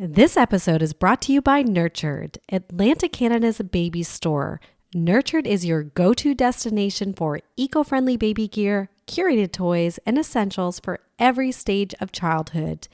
This episode is brought to you by Nurtured, Atlantic Canada's baby store. Nurtured is your go-to destination for eco-friendly baby gear, curated toys, and essentials for every stage of childhood.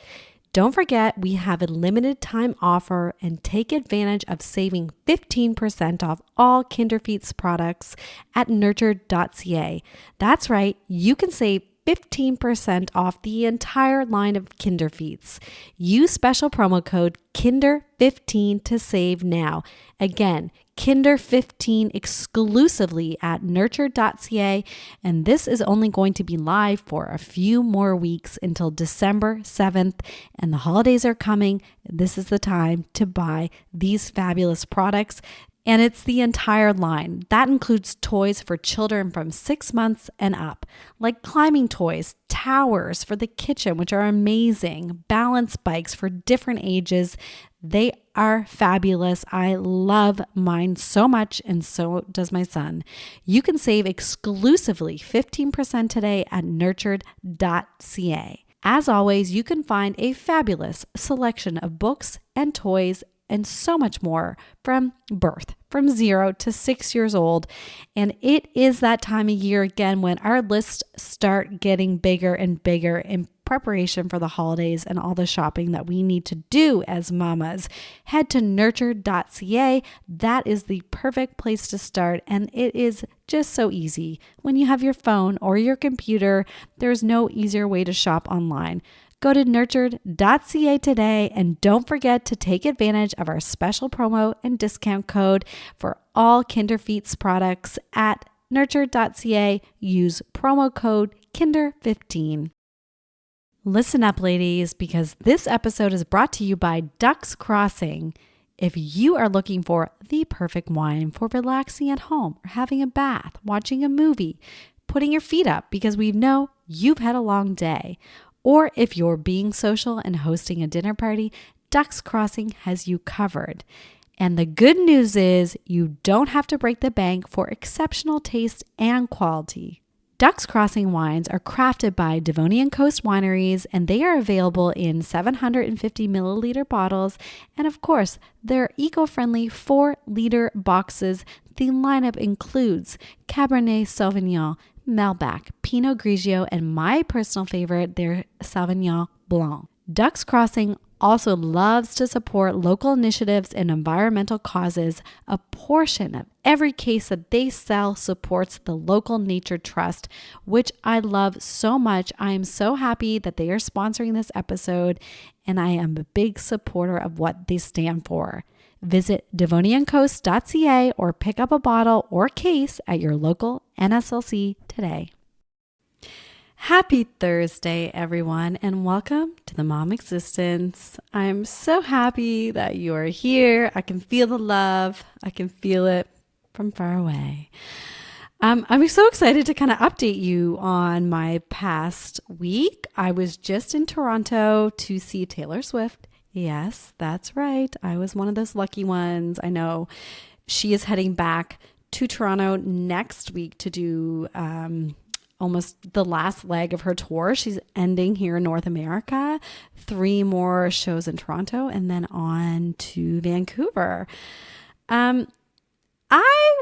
Don't forget, we have a limited time offer and take advantage of saving 15% off all Kinderfeet's products at nurtured.ca. That's right, you can save 15% off the entire line of Kinderfeets. Use special promo code KINDER15 to save now. Again, KINDER15 exclusively at nurtured.ca, and this is only going to be live for a few more weeks until December 7th, and the holidays are coming. This is the time to buy these fabulous products. And it's the entire line. That includes toys for children from 6 months and up, like climbing toys, towers for the kitchen, which are amazing, balance bikes for different ages. They are fabulous. I love mine so much, and so does my son. You can save exclusively 15% today at nurtured.ca. As always, you can find a fabulous selection of books and toys and so much more from birth, from 0 to 6 years old. And it is that time of year again when our lists start getting bigger and bigger in preparation for the holidays and all the shopping that we need to do as mamas. Head to nurtured.ca. That is the perfect place to start, and it is just so easy. When you have your phone or your computer, there's no easier way to shop online. Go to nurtured.ca today, and don't forget to take advantage of our special promo and discount code for all Kinderfeet's products at nurtured.ca. Use promo code KINDER15. Listen up, ladies, because this episode is brought to you by Ducks Crossing. If you are looking for the perfect wine for relaxing at home or having a bath, watching a movie, putting your feet up because we know you've had a long day, or if you're being social and hosting a dinner party, Ducks Crossing has you covered. And the good news is you don't have to break the bank for exceptional taste and quality. Ducks Crossing wines are crafted by Devonian Coast Wineries, and they are available in 750 milliliter bottles. And of course, they're eco-friendly 4-liter boxes. The lineup includes Cabernet Sauvignon, Malbec, Pinot Grigio, and my personal favorite, their Sauvignon Blanc. Ducks Crossing also loves to support local initiatives and environmental causes. A portion of every case that they sell supports the local nature trust, which I love so much. I am so happy that they are sponsoring this episode, and I am a big supporter of what they stand for. Visit devoniancoast.ca or pick up a bottle or case at your local NSLC today. Happy Thursday, everyone, and welcome to the Mom Existence. I'm so happy that you are here. I can feel the love. I can feel it from far away. I'm so excited to kind of update you on my past week. I was just in Toronto to see Taylor Swift. Yes, that's right. I was one of those lucky ones. I know she is heading back to Toronto next week to do almost the last leg of her tour. She's ending here in North America, 3 more shows in Toronto, and then on to Vancouver. I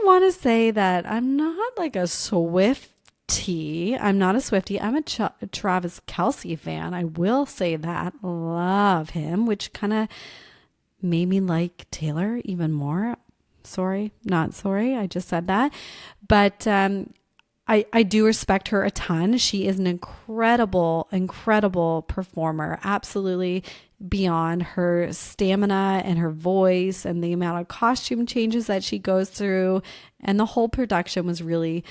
want to say that I'm not like a Swiftie. I'm not a Swiftie. I'm a Travis Kelce fan. I will say that. Love him, which kind of made me like Taylor even more. Sorry, not sorry. I just said that. But I do respect her a ton. She is an incredible performer. Absolutely beyond her stamina and her voice and the amount of costume changes that she goes through. And the whole production was really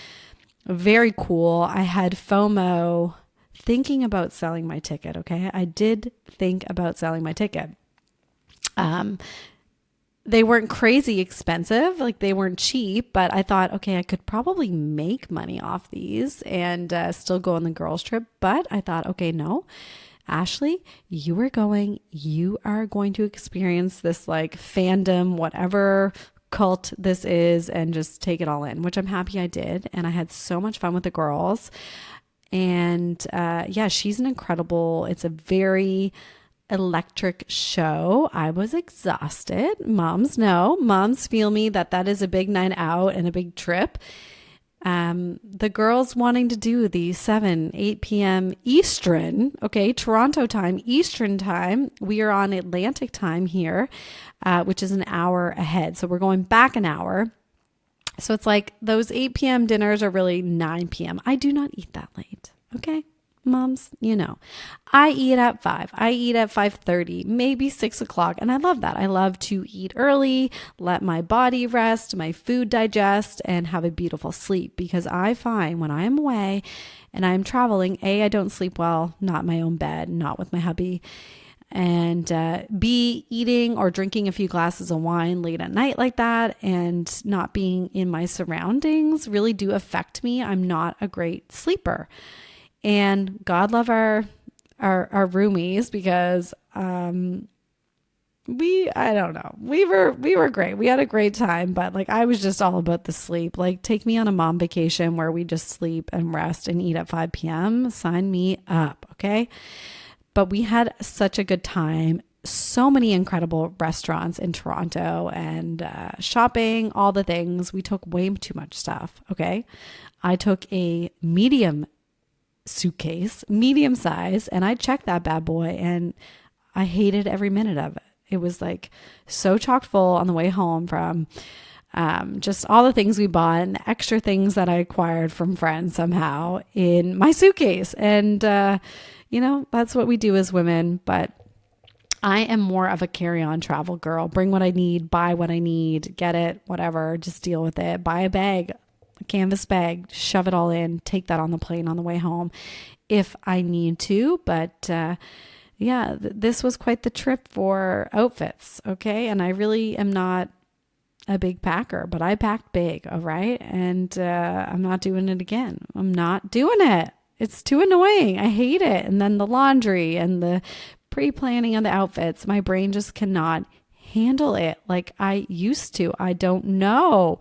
very cool. I had FOMO thinking about selling my ticket. Okay. I did think about selling my ticket. They weren't crazy expensive, like they weren't cheap, but I thought, okay, I could probably make money off these and still go on the girls trip. But I thought, okay, no, Ashley, you are going to experience this like fandom, whatever cult this is, and just take it all in, which I'm happy I did. And I had so much fun with the girls. And yeah, she's an incredible, it's a very electric show. I was exhausted. Moms know. Moms feel me that is a big night out and a big trip. The girls wanting to do the 8 p.m. Eastern, okay, Toronto time, Eastern time. We are on Atlantic time here, which is an hour ahead. So we're going back an hour. So it's like those 8 p.m. dinners are really 9 p.m. I do not eat that late, okay? Moms, you know, I eat at 5. I eat at 5:30, maybe 6 o'clock. And I love that. I love to eat early, let my body rest, my food digest, and have a beautiful sleep. Because I find when I am away and I'm traveling, A, I don't sleep well, not in my own bed, not with my hubby. And B, eating or drinking a few glasses of wine late at night like that and not being in my surroundings really do affect me. I'm not a great sleeper. And God love our roomies because I don't know. We were great. We had a great time, but like I was just all about the sleep. Like take me on a mom vacation where we just sleep and rest and eat at 5 p.m. Sign me up, okay? But we had such a good time. So many incredible restaurants in Toronto and shopping, all the things. We took way too much stuff, okay? I took a medium suitcase, medium size, and I checked that bad boy and I hated every minute of it. It was like so chock full on the way home from just all the things we bought and the extra things that I acquired from friends somehow in my suitcase. And, that's what we do as women, but I am more of a carry-on travel girl. Bring what I need, buy what I need, get it, whatever, just deal with it. Buy a bag, a canvas bag, shove it all in, take that on the plane on the way home if I need to. But this was quite the trip for outfits, okay? And I really am not a big packer, but I packed big, all right? And I'm not doing it again. I'm not doing it. It's too annoying. I hate it. And then the laundry and the pre-planning of the outfits, my brain just cannot handle it like I used to. I don't know.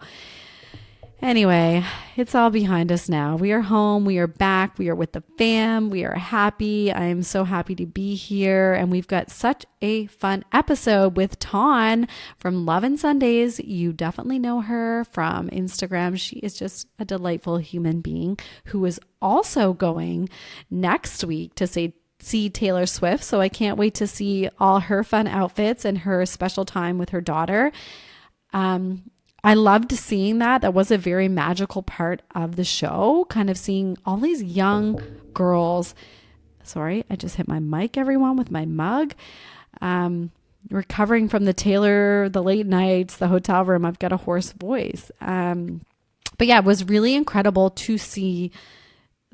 Anyway, it's all behind us now. We are home. We are back. We are with the fam. We are happy. I am so happy to be here. And we've got such a fun episode with Thanh from Love and Sundays. You definitely know her from Instagram. She is just a delightful human being who is also going next week to see Taylor Swift. So I can't wait to see all her fun outfits and her special time with her daughter. I loved seeing that. That was a very magical part of the show, kind of seeing all these young girls. Sorry, I just hit my mic, everyone, with my mug. Recovering from the late nights, the hotel room. I've got a hoarse voice. But yeah, it was really incredible to see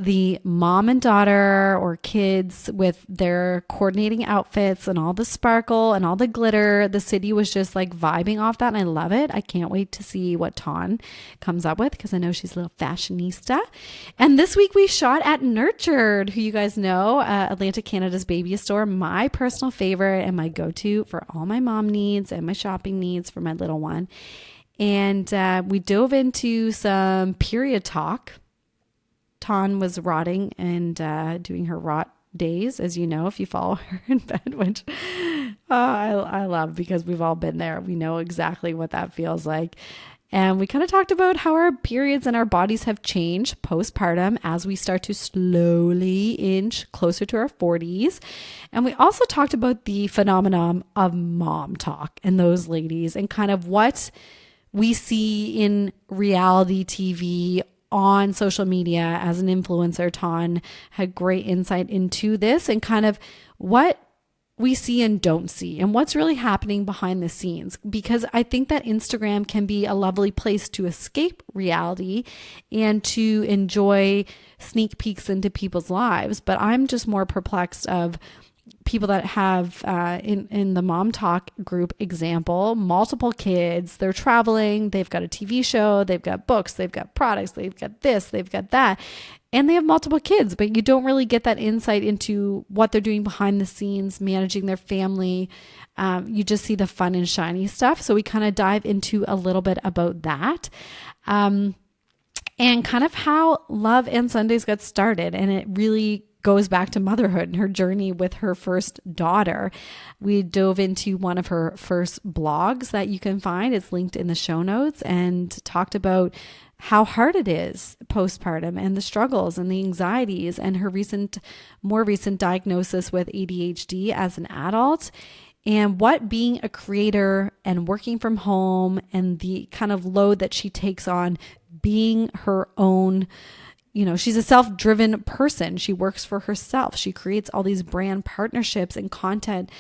the mom and daughter or kids with their coordinating outfits and all the sparkle and all the glitter. The city was just like vibing off that. And I love it. I can't wait to see what Thanh comes up with because I know she's a little fashionista. And this week we shot at Nurtured, who you guys know, Atlantic Canada's baby store, my personal favorite and my go-to for all my mom needs and my shopping needs for my little one. And we dove into some period talk. Thanh was rotting and doing her rot days, as you know, if you follow her in bed, which I love because we've all been there. We know exactly what that feels like. And we kind of talked about how our periods and our bodies have changed postpartum as we start to slowly inch closer to our 40s. And we also talked about the phenomenon of mom talk and those ladies and kind of what we see in reality TV on social media as an influencer. Thanh had great insight into this and kind of what we see and don't see and what's really happening behind the scenes, because I think that Instagram can be a lovely place to escape reality and to enjoy sneak peeks into people's lives. But I'm just more perplexed of people that have in the mom talk group example, multiple kids, they're traveling, they've got a TV show, they've got books, they've got products, they've got this, they've got that, and they have multiple kids, but you don't really get that insight into what they're doing behind the scenes, managing their family. You just see the fun and shiny stuff. So we kind of dive into a little bit about that. And kind of how Love and Sundays got started. And it really goes back to motherhood and her journey with her first daughter. We dove into one of her first blogs that you can find. It's linked in the show notes, and talked about how hard it is postpartum and the struggles and the anxieties, and her more recent diagnosis with ADHD as an adult, and what being a creator and working from home and the kind of load that she takes on being her own. She's a self-driven person. She works for herself. She creates all these brand partnerships and content,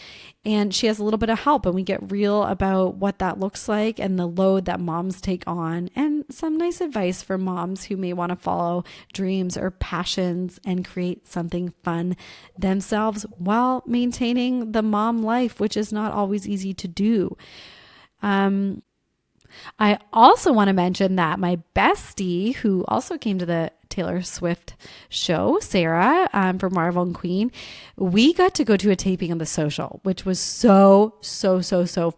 and she has a little bit of help, and we get real about what that looks like and the load that moms take on, and some nice advice for moms who may want to follow dreams or passions and create something fun themselves while maintaining the mom life, which is not always easy to do. I also want to mention that my bestie, who also came to the Taylor Swift show, Sarah, from Marvel and Queen, we got to go to a taping of The Social, which was so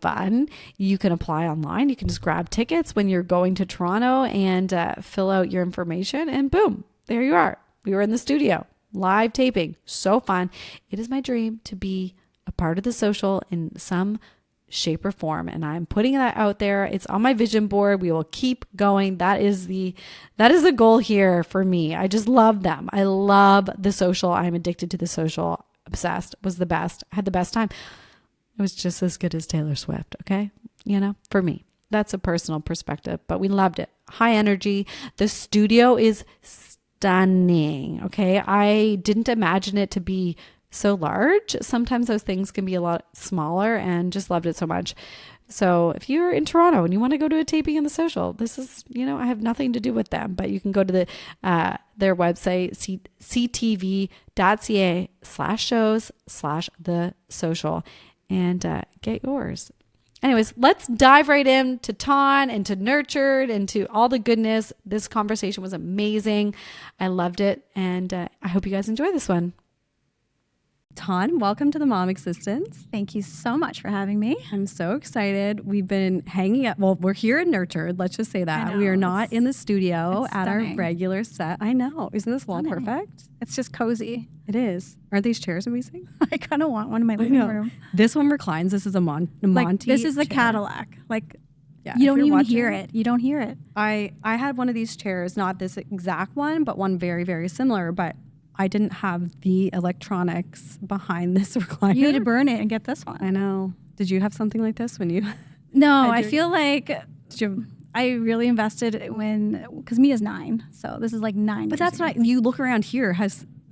fun. You can apply online. You can just grab tickets when you're going to Toronto and fill out your information, and boom, there you are. We were in the studio, live taping. So fun. It is my dream to be a part of The Social in some shape or form, and I'm putting that out there. It's on my vision board. We will keep going. That is the goal here for me. I just love them. I love The Social. I'm addicted to The Social. Obsessed. Was the best. I had the best time. It was just as good as Taylor Swift. Okay. For me, that's a personal perspective, but we loved it. High energy. The studio is stunning. Okay. I didn't imagine it to be so large. Sometimes those things can be a lot smaller, and just loved it so much. So if you're in Toronto and you want to go to a taping in The Social, this is, I have nothing to do with them, but you can go to their website, ctv.ca/shows/The Social, and get yours. Anyways, let's dive right into Thanh and to Nurtured and to all the goodness. This conversation was amazing. I loved it, and I hope you guys enjoy this one. Thanh, welcome to the Mom Existence. Thank you so much for having me. I'm so excited. We've been hanging out. Well, we're here in Nurtured. Let's just say that. We are not in the studio at our regular set. I know. Isn't this wall perfect? It's just cozy. It is. Aren't these chairs amazing? I kind of want one in my living room. This one reclines. This is a Monty This is the chair. Cadillac. Yeah, you don't even hear it. You don't hear it. I had one of these chairs, not this exact one, but one very, very similar, but I didn't have the electronics behind this recliner. You need to burn it and get this one. I know. Did you have something like this when you? No, I feel like I really invested because Mia's 9, so this is like 9. But that's not. You look around here,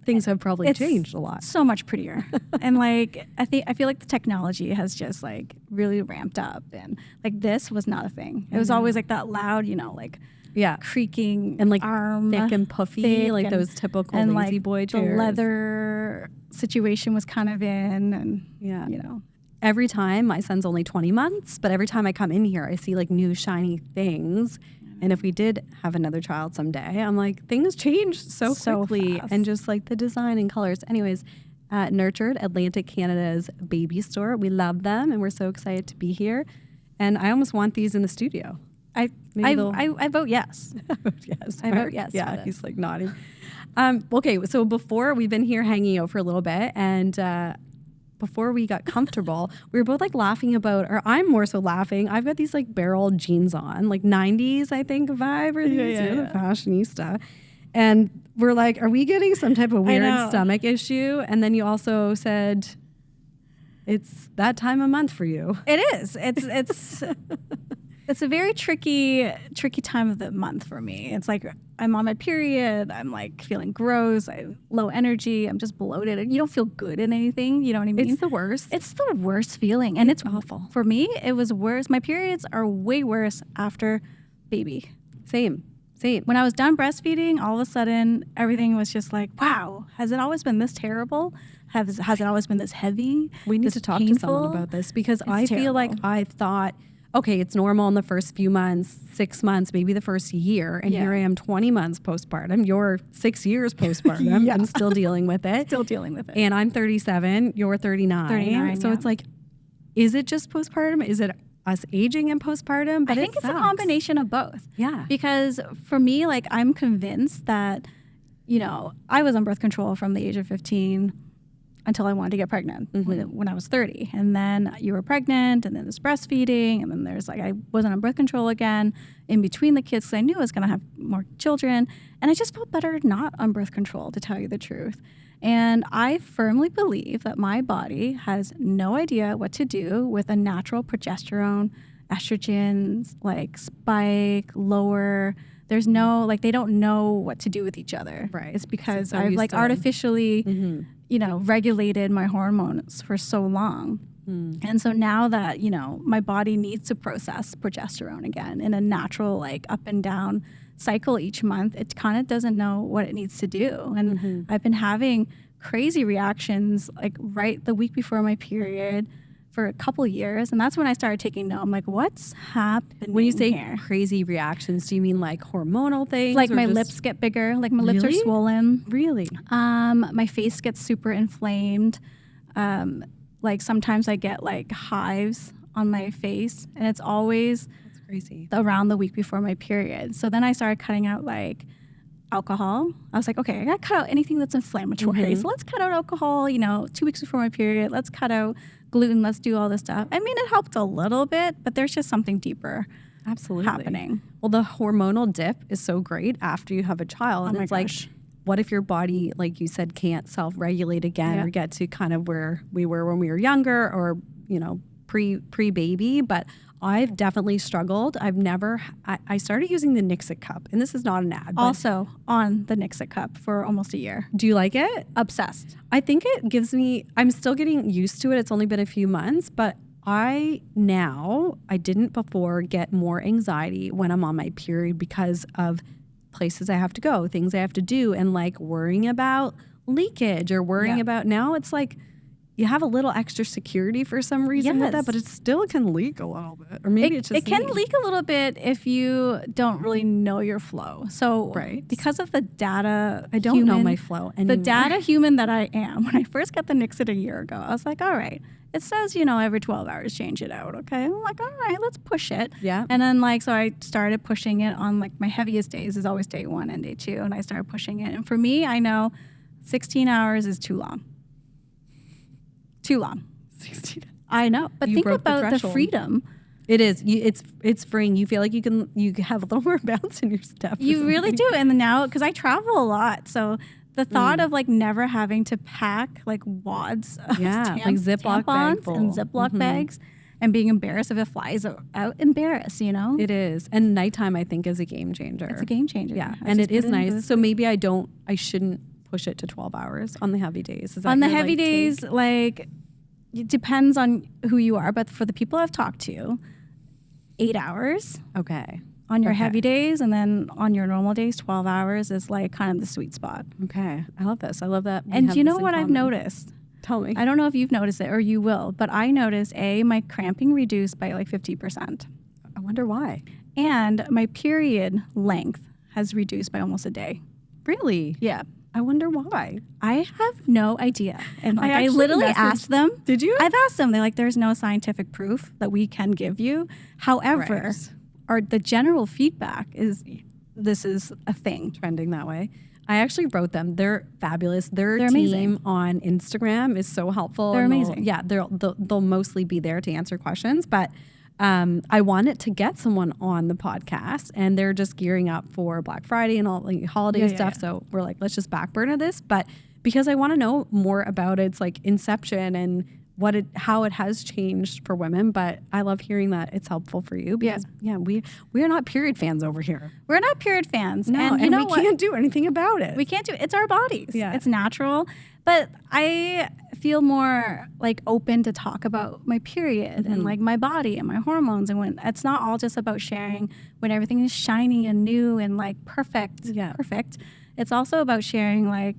things have probably changed a lot. So much prettier, and I feel like the technology has just really ramped up, and this was not a thing. It was always that loud, creaking and arm, thick and puffy, those typical lazy boy chairs. The leather situation was kind of in, and every time, my son's only 20 months, but every time I come in here, I see new shiny things. And if we did have another child someday, I'm like, things change so quickly, fast. And just the design and colors. Anyways, Nurtured, Atlantic Canada's baby store. We love them, and we're so excited to be here. And I almost want these in the studio. I vote yes. I vote yes. Yeah, he's nodding. Okay, so before, we've been here hanging out for a little bit, and before we got comfortable, we were both laughing about, or I'm more so laughing. I've got these barrel jeans on, 90s, I think, vibe, or the fashionista. And we're like, are we getting some type of weird stomach issue? And then you also said, it's that time of month for you. It is. It's it's a very tricky time of the month for me. It's I'm on my period. I'm feeling gross. I have low energy. I'm just bloated. You don't feel good in anything. You know what I mean? It's the worst. It's the worst feeling. And it's awful. For me, it was worse. My periods are way worse after baby. Same. When I was done breastfeeding, all of a sudden, everything was just wow, has it always been this terrible? Has it always been this heavy? We need to talk to someone about this, because I feel I thought, okay, it's normal in the first few months, 6 months, maybe the first year. And here I am 20 months postpartum. You're 6 years postpartum. I'm still dealing with it. And I'm 37. You're 39. So it's is it just postpartum? Is it us aging in postpartum? But I think it's a combination of both. Yeah. Because for me, I'm convinced that you know, I was on birth control from the age of 15 until I wanted to get pregnant when I was 30. And then you were pregnant, and then there's breastfeeding, and then there's like, I wasn't on birth control again in between the kids because I knew I was going to have more children. And I just felt better not on birth control, to tell you the truth. And I firmly believe that my body has no idea what to do with a natural progesterone, estrogens, like spike, lower. There's no, like, they don't know what to do with each other. Right. It's because I've like artificially, you know, regulated my hormones for so long. And so now that, you know, my body needs to process progesterone again in a natural, like, up and down cycle each month, it kind of doesn't know what it needs to do. And I've been having crazy reactions, like, right the week before my period for a couple years, and that's when I started taking note. I'm like, what's happening? When you say here? crazy reactions, do you mean like hormonal things? Like my lips get bigger, like my lips are swollen. Really? My face gets super inflamed. Like sometimes I get like hives on my face, and it's always crazy around the week before my period. So then I started cutting out like alcohol. I was like, okay, I gotta cut out anything that's inflammatory. So let's cut out alcohol, you know, 2 weeks before my period. Let's cut out gluten. Let's do all this stuff. I mean, it helped a little bit, but there's just something deeper happening. Well, the hormonal dip is so great after you have a child. And it's like, what if your body, like you said, can't self-regulate again or get to kind of where we were when we were younger, or, you know, pre-baby? But I've definitely struggled. I started using the Nixit cup, and this is not an ad. Also on the Nixit cup for almost a year. Do you like it? Obsessed. I think it gives me, I'm still getting used to it. It's only been a few months, but I didn't before get more anxiety when I'm on my period because of places I have to go, things I have to do, and like worrying about leakage or worrying about, now it's like, you have a little extra security for some reason with that, but it still can leak a little bit. Or maybe it's just it can leak a little bit if you don't really know your flow. So because of the data, I don't know my flow anymore. The data human that I am, when I first got the Nixit a year ago, I was like, all right, it says, you know, every 12 hours change it out. Okay. I'm like, all right, let's push it. Yeah. And then like, so I started pushing it on like my heaviest days is always day 1 and day 2. And I started pushing it. And for me, I know 16 hours is too long. Too long. 16. I know, but think about the freedom. It is. It's freeing. You feel like you have a little more bounce in your step. You really do. And now, because I travel a lot, so the thought of like never having to pack like wads of like Ziploc bag full. And Ziploc bags, and being embarrassed if it flies out, embarrassed, you know? It is. And nighttime, I think, is a game changer. It's a game changer. Yeah, and it is nice. So maybe I shouldn't push it to 12 hours on the heavy days. Is that on the heavy days, like, it depends on who you are, but for the people I've talked to, 8 hours. Okay. On your heavy days, and then on your normal days, 12 hours is like kind of the sweet spot. Okay. I love this. I love that. And you know what I've noticed? Tell me. I don't know if you've noticed it or you will, but I noticed my cramping reduced by like 50%. I wonder why. And my period length has reduced by almost a day. Really? Yeah. I wonder why. I have no idea. And like, I literally asked them. Did you? I've asked them. They're like, there's no scientific proof that we can give you. However, the general feedback is this is a thing. Trending that way. I actually wrote them. They're fabulous. Their team amazing. on Instagram is so helpful. They're amazing. They'll mostly be there to answer questions, but I wanted to get someone on the podcast, and they're just gearing up for Black Friday and all like holiday stuff. So we're like, let's just back burner this. But because I want to know more about its like inception and how it has changed for women. But I love hearing that it's helpful for you because we are not period fans over here. We're not period fans. No, and you know we can't do anything about it. We can't do it. It's our bodies. Yeah. It's natural. But I feel more like open to talk about my period and like my body and my hormones, and when it's not all just about sharing when everything is shiny and new and like perfect. It's also about sharing like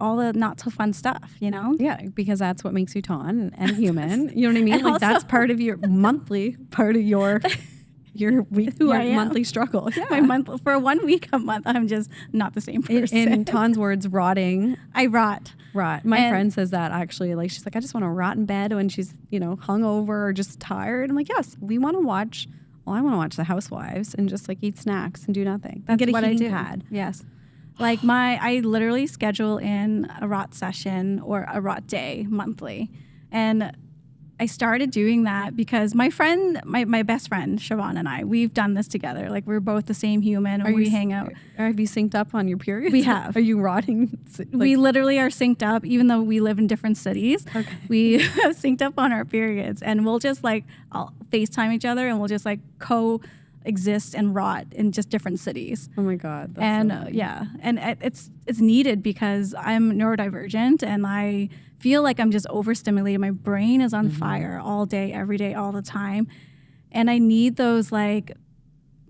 all the not so fun stuff, you know? Yeah, because that's what makes you Ton and human. You know what I mean? Like that's part of your monthly your week, monthly struggle. Yeah. My month for 1 week a month, I'm just not the same person. In Ton's words, rotting. I rot. My friend says that actually. Like she's like, I just want to rot in bed when she's hungover or just tired. I'm like, yes, we want to watch. Well, I want to watch The Housewives and just like eat snacks and do nothing. That's and get what a heating I do. pad. Yes. Like I literally schedule in a rot session or a rot day monthly. And I started doing that because my friend, my best friend, Siobhan and I, we've done this together. Like we're both the same human and we hang out. Have you synced up on your periods? We have. Are you rotting? We literally are synced up, even though we live in different cities. Okay. We have synced up on our periods, and we'll just like I'll FaceTime each other and we'll just like coexist and rot in just different cities. Oh my God. That's And so yeah, and it's needed because I'm neurodivergent and I feel like I'm just overstimulated. My brain is on fire all day, every day, all the time. And I need those like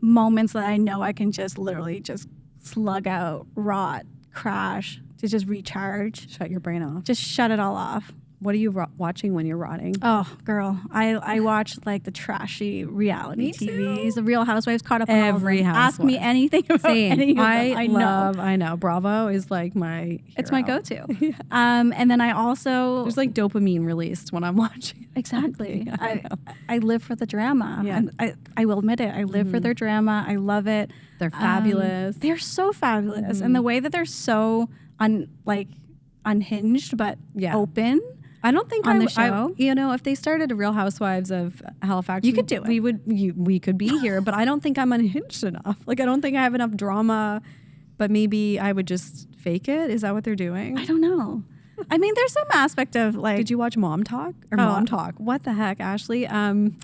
moments that I know I can just literally just slug out, rot, crash, to just recharge. Shut your brain off. Just shut it all off. What are you watching when you're rotting? Oh, girl. I watch like the trashy reality Me too. TVs. The Real Housewives, caught up on Every all of them. Ask me housewife. anything about Same. any of them. I know. Bravo is like my hero. It's my go-to. And then I also... There's like dopamine released when I'm watching. Exactly. Yeah, I live for the drama. Yeah. And I will admit it. I live for their drama. I love it. They're fabulous. They're so fabulous. And the way that they're so unhinged but open. I don't think on the show. If they started a Real Housewives of Halifax, You could do it. We could be here, but I don't think I'm unhinged enough. Like I don't think I have enough drama, but maybe I would just fake it. Is that what they're doing? I don't know. I mean, there's some aspect of like. Did you watch Mom Talk or Mom Talk? What the heck, Ashley?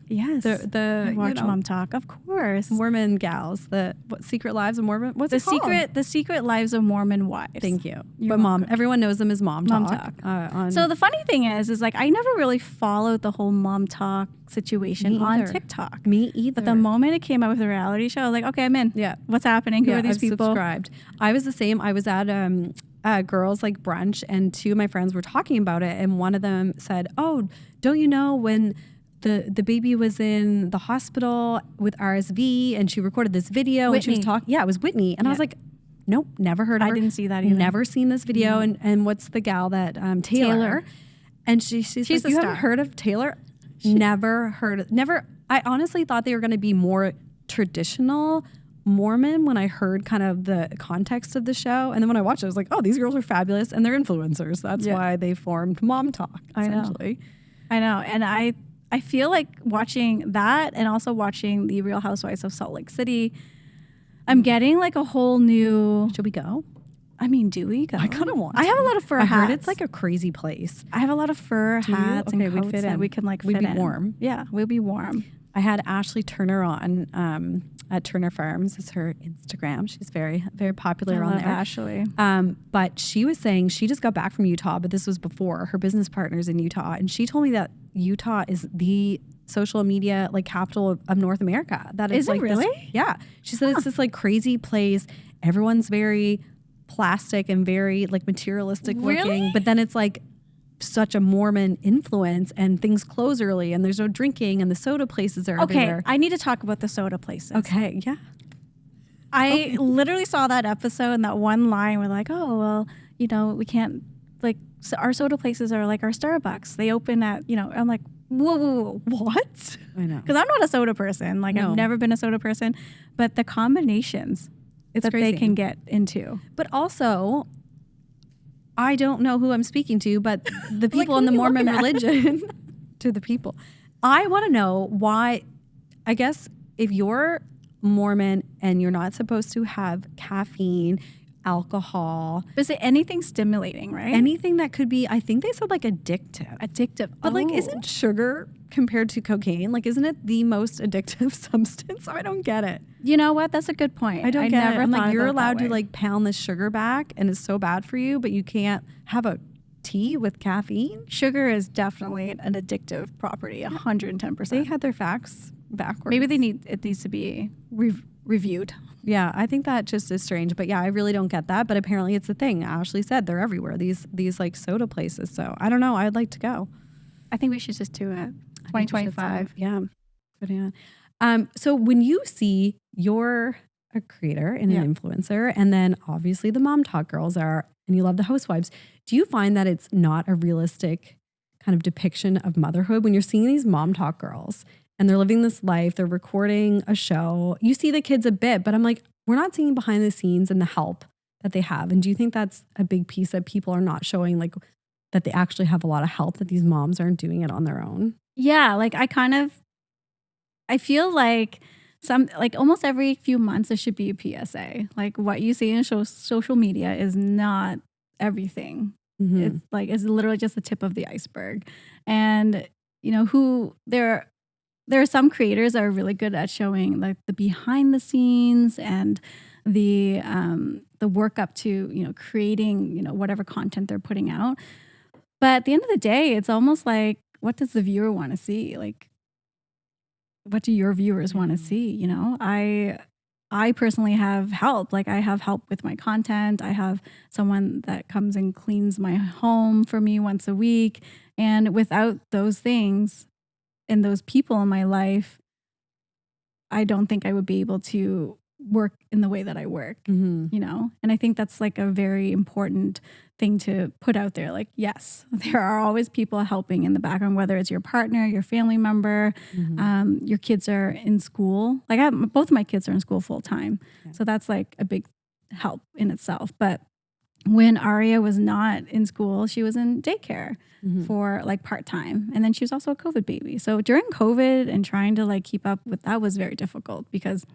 Yes. I watch Mom Talk, of course. Mormon gals. What Secret Lives of Mormon? What's it called? The Secret Lives of Mormon Wives. Thank you. You're but welcome. everyone knows them as Mom Talk. Mom Talk. So the funny thing is like I never really followed the whole Mom Talk situation on TikTok. Me either. But the moment it came out with a reality show, I was like, okay, I'm in. Yeah. What's happening? Who are these I've people? Subscribed. I was the same. I was at girls like brunch, and two of my friends were talking about it, and one of them said, "Oh, don't you know when the baby was in the hospital with RSV, and she recorded this video and she was talking." Yeah, it was Whitney, and I was like, "Nope, never heard of her. I didn't see that either. Never seen this video." And what's the gal that Taylor? And she's like, a "You star. haven't heard of Taylor?" Never heard. Never. I honestly thought they were going to be more traditional Mormon when I heard kind of the context of the show. And then when I watched it, I was like, oh, these girls are fabulous and they're influencers. That's why they formed Mom Talk, essentially. I know. And I feel like watching that and also watching the Real Housewives of Salt Lake City, I'm getting like a whole new... Should we go? I mean, do we go? I kind of want I have a lot of fur hats. I heard it's like a crazy place. I have a lot of fur hats and coats that we can like fit in. We'd be warm. Yeah, we'll be warm. I had Ashley Turner on at Turner Farms is her Instagram. She's very, very popular on there. Ashley. But she was saying she just got back from Utah, but this was before her business partner's in Utah. And she told me that Utah is the social media like capital of North America. That is like it really? Yeah. She said it's this like crazy place. Everyone's very plastic and very like materialistic looking, but then it's like such a Mormon influence and things close early and there's no drinking and the soda places are everywhere. I need to talk about the soda places. Okay, yeah. I literally saw that episode and that one line where like, oh, well, we can't, like, so our soda places are like our Starbucks. They open at, I'm like, whoa, what? I know. Because I'm not a soda person. Like, I've never been a soda person. But the combinations that crazy. they can get into. But also, I don't know who I'm speaking to, but the people in the Mormon religion, to the people. I want to know why, I guess, if you're Mormon and you're not supposed to have caffeine, alcohol. But is it anything stimulating, right? Anything that could be, I think they said like addictive. But like, isn't sugar compared to cocaine, like, isn't it the most addictive substance? I don't get it. You know what? That's a good point. I don't get it. I'm like, you're allowed to like pound this sugar back and it's so bad for you, but you can't have a tea with caffeine. Sugar is definitely an addictive property, 110%. They had their facts backwards. Maybe it needs to be reviewed. Yeah, I think that just is strange. But yeah, I really don't get that. But apparently it's a thing. Ashley said they're everywhere, these like soda places. So I don't know. I'd like to go. I think we should just do it. 2025. Yeah. Good on. So when you see you're a creator and an influencer, and then obviously the Mom Talk girls are, and you love the housewives, do you find that it's not a realistic kind of depiction of motherhood when you're seeing these Mom Talk girls and they're living this life, they're recording a show, you see the kids a bit, but I'm like, we're not seeing behind the scenes and the help that they have? And do you think that's a big piece that people are not showing, like that they actually have a lot of help, that these moms aren't doing it on their own? Yeah, like I feel like almost every few months there should be a PSA. Like what you see in social media is not everything. Mm-hmm. It's literally just the tip of the iceberg. And there are some creators that are really good at showing like the behind the scenes and the work up to creating whatever content they're putting out. But at the end of the day, it's almost like, what does the viewer want to see? Like, what do your viewers want to see? I personally have help. Like, I have help with my content. I have someone that comes and cleans my home for me once a week. And without those things and those people in my life, I don't think I would be able to work in the way that I work, And I think that's like a very important thing to put out there. Like, yes, there are always people helping in the background, whether it's your partner, your family member, your kids are in school. Like both of my kids are in school full time. Yeah. So that's like a big help in itself. But when Aria was not in school, she was in daycare for like part-time. And then she was also a COVID baby. So during COVID and trying to like keep up with that was very difficult because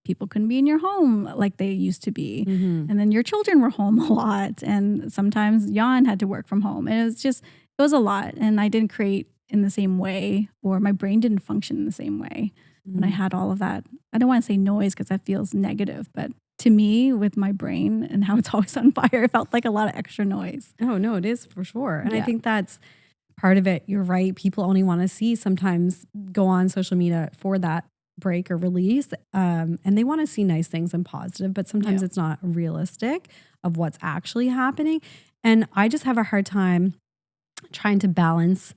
people couldn't be in your home like they used to be. And then your children were home a lot. And sometimes Jan had to work from home. And it was a lot. And I didn't create in the same way, or my brain didn't function in the same way when I had all of that. I don't want to say noise because that feels negative, but to me, with my brain and how it's always on fire, it felt like a lot of extra noise. Oh, no, it is for sure. And I think that's part of it. You're right. People only want to see sometimes go on social media for that break or release. And they want to see nice things and positive, but sometimes it's not realistic of what's actually happening. And I just have a hard time trying to balance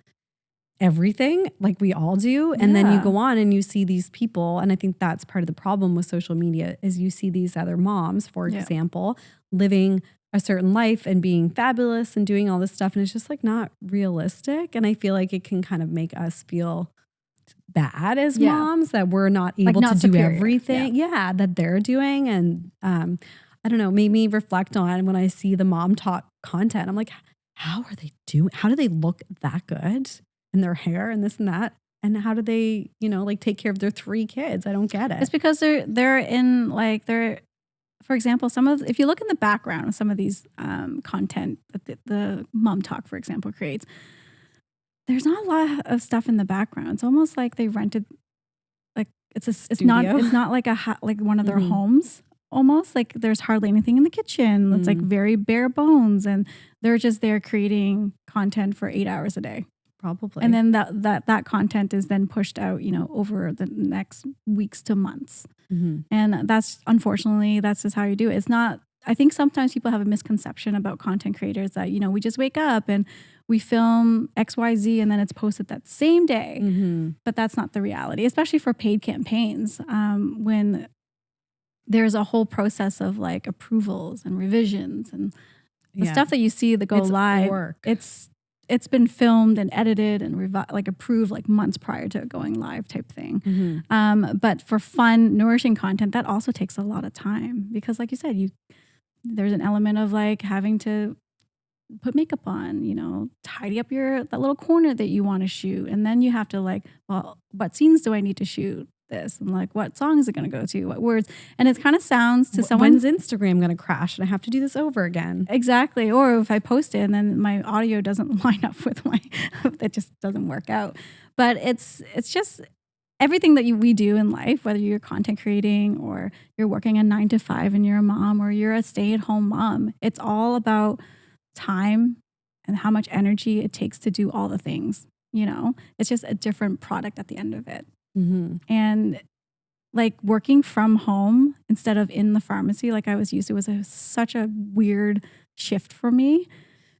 everything like we all do. And then you go on and you see these people. And I think that's part of the problem with social media is you see these other moms, for example, living a certain life and being fabulous and doing all this stuff. And it's just like not realistic. And I feel like it can kind of make us feel bad as moms that we're not able to do everything that they're doing. And I don't know, made me reflect on when I see the mom talk content. I'm like, how are they doing? How do they look that good? And their hair and this and that, and how do they like take care of their 3 kids? I don't get it. It's because they're in like for example, if you look in the background of some of these content that the mom talk, for example, creates, there's not a lot of stuff in the background. It's almost like they rented, like it's not like like one of their homes. Almost like there's hardly anything in the kitchen. It's like very bare bones, and they're just there creating content for 8 hours a day. Probably. And then that content is then pushed out, over the next weeks to months. And unfortunately, that's just how you do it. It's not, I think sometimes people have a misconception about content creators that, we just wake up and we film XYZ and then it's posted that same day. But that's not the reality, especially for paid campaigns. When there's a whole process of like approvals and revisions and the stuff that you see that go live, work. It's been filmed and edited and approved like months prior to it going live type thing. But for fun, nourishing content, that also takes a lot of time because like you said, there's an element of like having to put makeup on, tidy up that little corner that you want to shoot. And then you have to like, well, what scenes do I need to shoot this? And like, what song is it going to go to? What words? And it kind of sounds to someone. When's Instagram going to crash and I have to do this over again? Exactly. Or if I post it and then my audio doesn't line up with that just doesn't work out. But it's just everything that we do in life, whether you're content creating or you're working a 9 to 5 and you're a mom or you're a stay-at-home mom, it's all about time and how much energy it takes to do all the things. It's just a different product at the end of it. And like working from home instead of in the pharmacy like I was used to was such a weird shift for me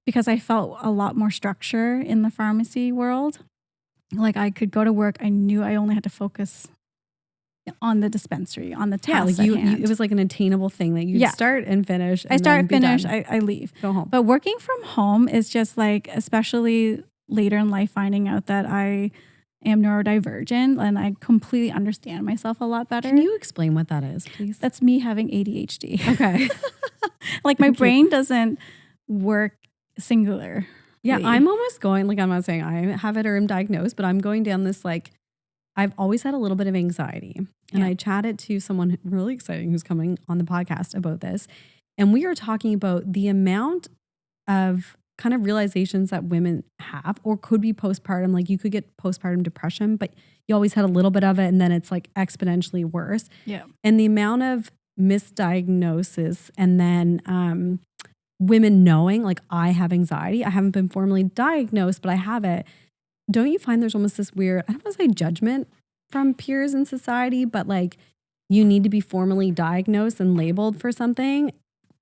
because I felt a lot more structure in the pharmacy world. Like I could go to work. I knew I only had to focus on the dispensary, on the tasks at hand. It was like an attainable thing that you start and finish. I start, finish, I leave. Go home. But working from home is just like, especially later in life, finding out that I am neurodivergent and I completely understand myself a lot better. Can you explain what that is, please? That's me having ADHD. Okay. Like my brain doesn't work singular. Yeah, I'm almost going, like, I'm not saying I have it or am diagnosed, but I'm going down this, like, I've always had a little bit of anxiety. And I chatted to someone really exciting who's coming on the podcast about this. And we were talking about the amount of kind of realizations that women have or could be postpartum. Like you could get postpartum depression, but you always had a little bit of it and then it's like exponentially worse. Yeah. And the amount of misdiagnosis and then women knowing like I have anxiety. I haven't been formally diagnosed, but I have it. Don't you find there's almost this weird, I don't want to say judgment from peers in society, but like you need to be formally diagnosed and labeled for something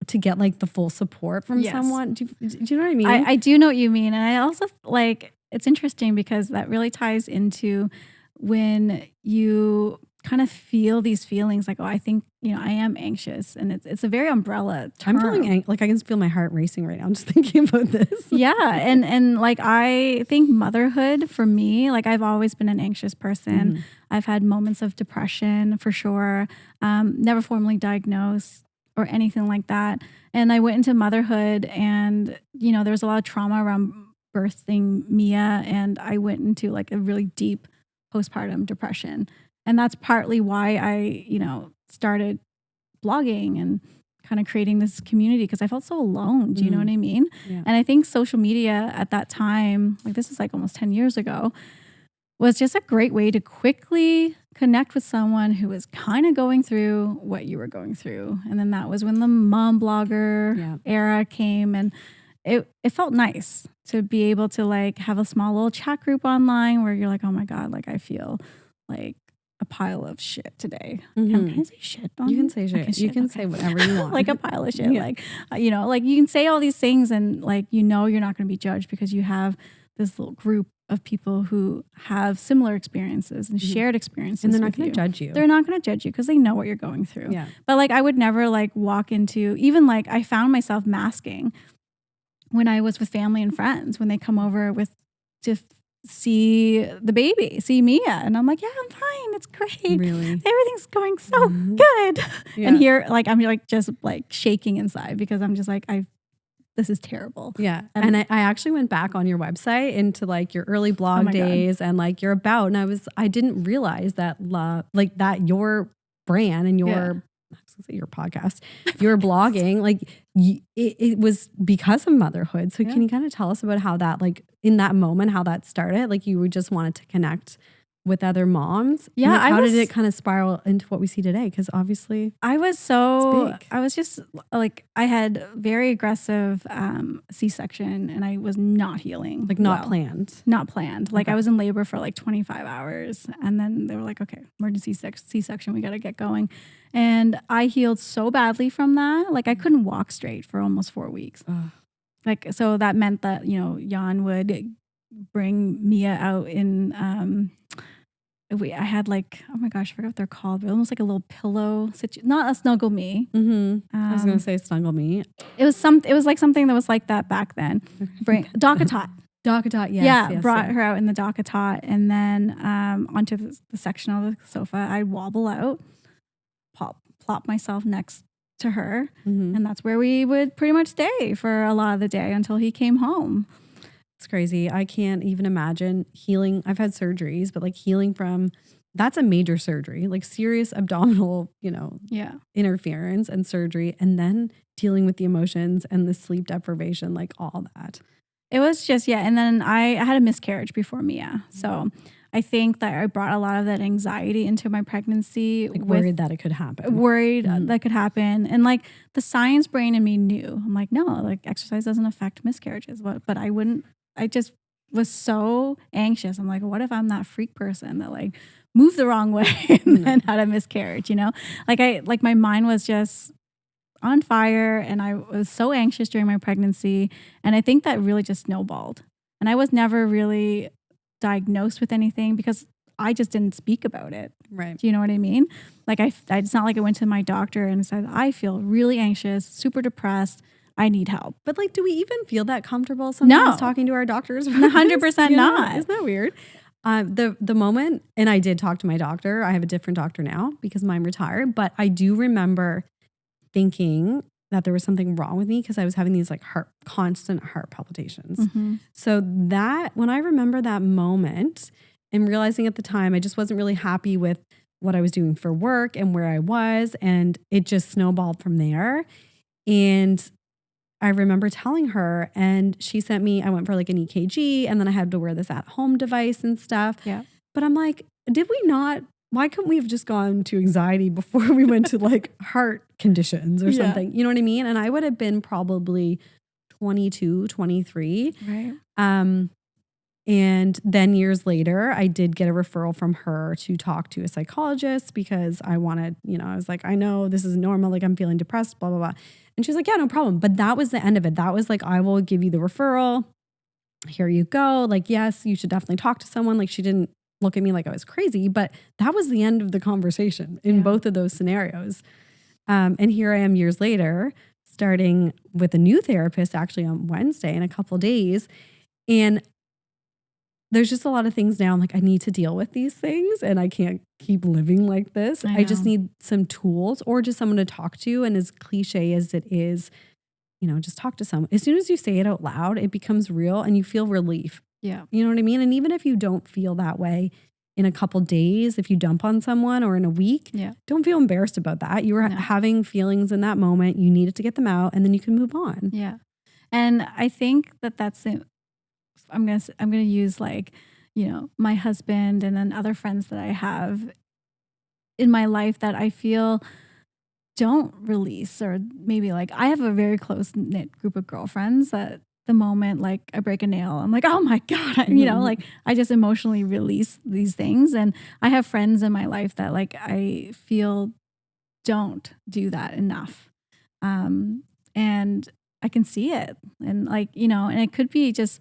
to get like the full support from someone. Do you know what I mean? I do know what you mean. And I also like, it's interesting because that really ties into when you kind of feel these feelings like, oh, I think, I am anxious. And it's a very umbrella term. I'm feeling like I can feel my heart racing right now. I'm just thinking about this. Yeah. And like, I think motherhood for me, like I've always been an anxious person. Mm-hmm. I've had moments of depression for sure. Never formally diagnosed or anything like that. And I went into motherhood and, there was a lot of trauma around birthing Mia. And I went into like a really deep postpartum depression. And that's partly why I, started blogging and kind of creating this community because I felt so alone. Do you know what I mean? Yeah. And I think social media at that time, like this is like almost 10 years ago, was just a great way to quickly connect with someone who was kind of going through what you were going through. And then that was when the mom blogger era came, and it felt nice to be able to like have a small little chat group online where you're like, oh my God, like I feel like a pile of shit today. Mm-hmm. Can I say shit? You can say shit. You can say whatever you want. Like a pile of shit. Yeah. Like, like you can say all these things and like, you're not going to be judged because you have this little group of people who have similar experiences and shared experiences. And they're not going to judge you. They're not going to judge you because they know what you're going through. Yeah. But like, I would never like walk into, even like I found myself masking when I was with family and friends, when they come over to see the baby, see Mia. And I'm like, yeah, I'm fine. It's great. Really? Everything's going so good. Yeah. And here, like, I'm like, just like shaking inside because I'm just like, this is terrible. Yeah. And I actually went back on your website into like your early blog days and like your about, and I didn't realize that like that your brand and your, I was gonna say your podcast, your blogging, like it was because of motherhood. So can you kind of tell us about how that, like in that moment, how that started? Like you just wanted to connect with other moms? Yeah. Like how did it kind of spiral into what we see today? Because obviously I was just like, I had very aggressive C-section and I was not healing. Like not planned. Not planned. Like I was in labor for like 25 hours and then they were like, okay, emergency C-section, we got to get going. And I healed so badly from that. Like I couldn't walk straight for almost 4 weeks. Like, so that meant that, Jan would bring Mia out in, I had like, oh my gosh, I forgot what they're called, but almost like a little pillow, not a snuggle me. Mm-hmm. I was going to say snuggle me. It was like something that was like that back then. Dock-a-tot. Dock-a-tot, yes. Yeah, brought her out in the dock-a-tot and then onto the section of the sofa. I'd wobble out, plop myself next to her. Mm-hmm. And that's where we would pretty much stay for a lot of the day until he came home. It's crazy. I can't even imagine healing. I've had surgeries, but like healing from, that's a major surgery, like serious abdominal, interference and surgery. And then dealing with the emotions and the sleep deprivation, like all that. It was just, and then I had a miscarriage before Mia. So I think that I brought a lot of that anxiety into my pregnancy. Like worried that it could happen. Worried that could happen. And like the science brain in me knew. I'm like, no, like exercise doesn't affect miscarriages. But I just was so anxious. I'm like, what if I'm that freak person that like moved the wrong way and then had a miscarriage, Like my mind was just on fire and I was so anxious during my pregnancy. And I think that really just snowballed. And I was never really diagnosed with anything because I just didn't speak about it. Right. Do you know what I mean? Like it's not like I went to my doctor and said, I feel really anxious, super depressed. I need help. But like, do we even feel that comfortable sometimes talking to our doctors? 100% not. Isn't that weird? The moment, and I did talk to my doctor. I have a different doctor now because mine retired, but I do remember thinking that there was something wrong with me because I was having these like constant heart palpitations. Mm-hmm. So that when I remember that moment and realizing at the time, I just wasn't really happy with what I was doing for work and where I was. And it just snowballed from there. And I remember telling her, and she sent me, I went for like an EKG, and then I had to wear this at-home device and stuff. Yeah. But I'm like, why couldn't we have just gone to anxiety before we went to like heart conditions or something? You know what I mean? And I would have been probably 22, 23. Right. And then years later, I did get a referral from her to talk to a psychologist because I wanted, I was like, I know this is normal. Like I'm feeling depressed, blah, blah, blah. And she's like, yeah, no problem. But that was the end of it. That was like, I will give you the referral. Here you go. Like, yes, you should definitely talk to someone. Like she didn't look at me like I was crazy, but that was the end of the conversation in both of those scenarios. And here I am years later, starting with a new therapist actually on Wednesday in a couple of days. And there's just a lot of things now. I'm like, I need to deal with these things and I can't keep living like this. I just need some tools or just someone to talk to. And as cliche as it is, just talk to someone. As soon as you say it out loud, it becomes real and you feel relief. Yeah. You know what I mean? And even if you don't feel that way in a couple days, if you dump on someone or in a week, don't feel embarrassed about that. You were having feelings in that moment. You needed to get them out and then you can move on. Yeah. And I think that's it. I'm gonna use like, my husband and then other friends that I have in my life that I feel don't release, or maybe like I have a very close knit group of girlfriends that the moment like I break a nail, I'm like, oh my God, like I just emotionally release these things. And I have friends in my life that like I feel don't do that enough. And I can see it. And like, and it could be just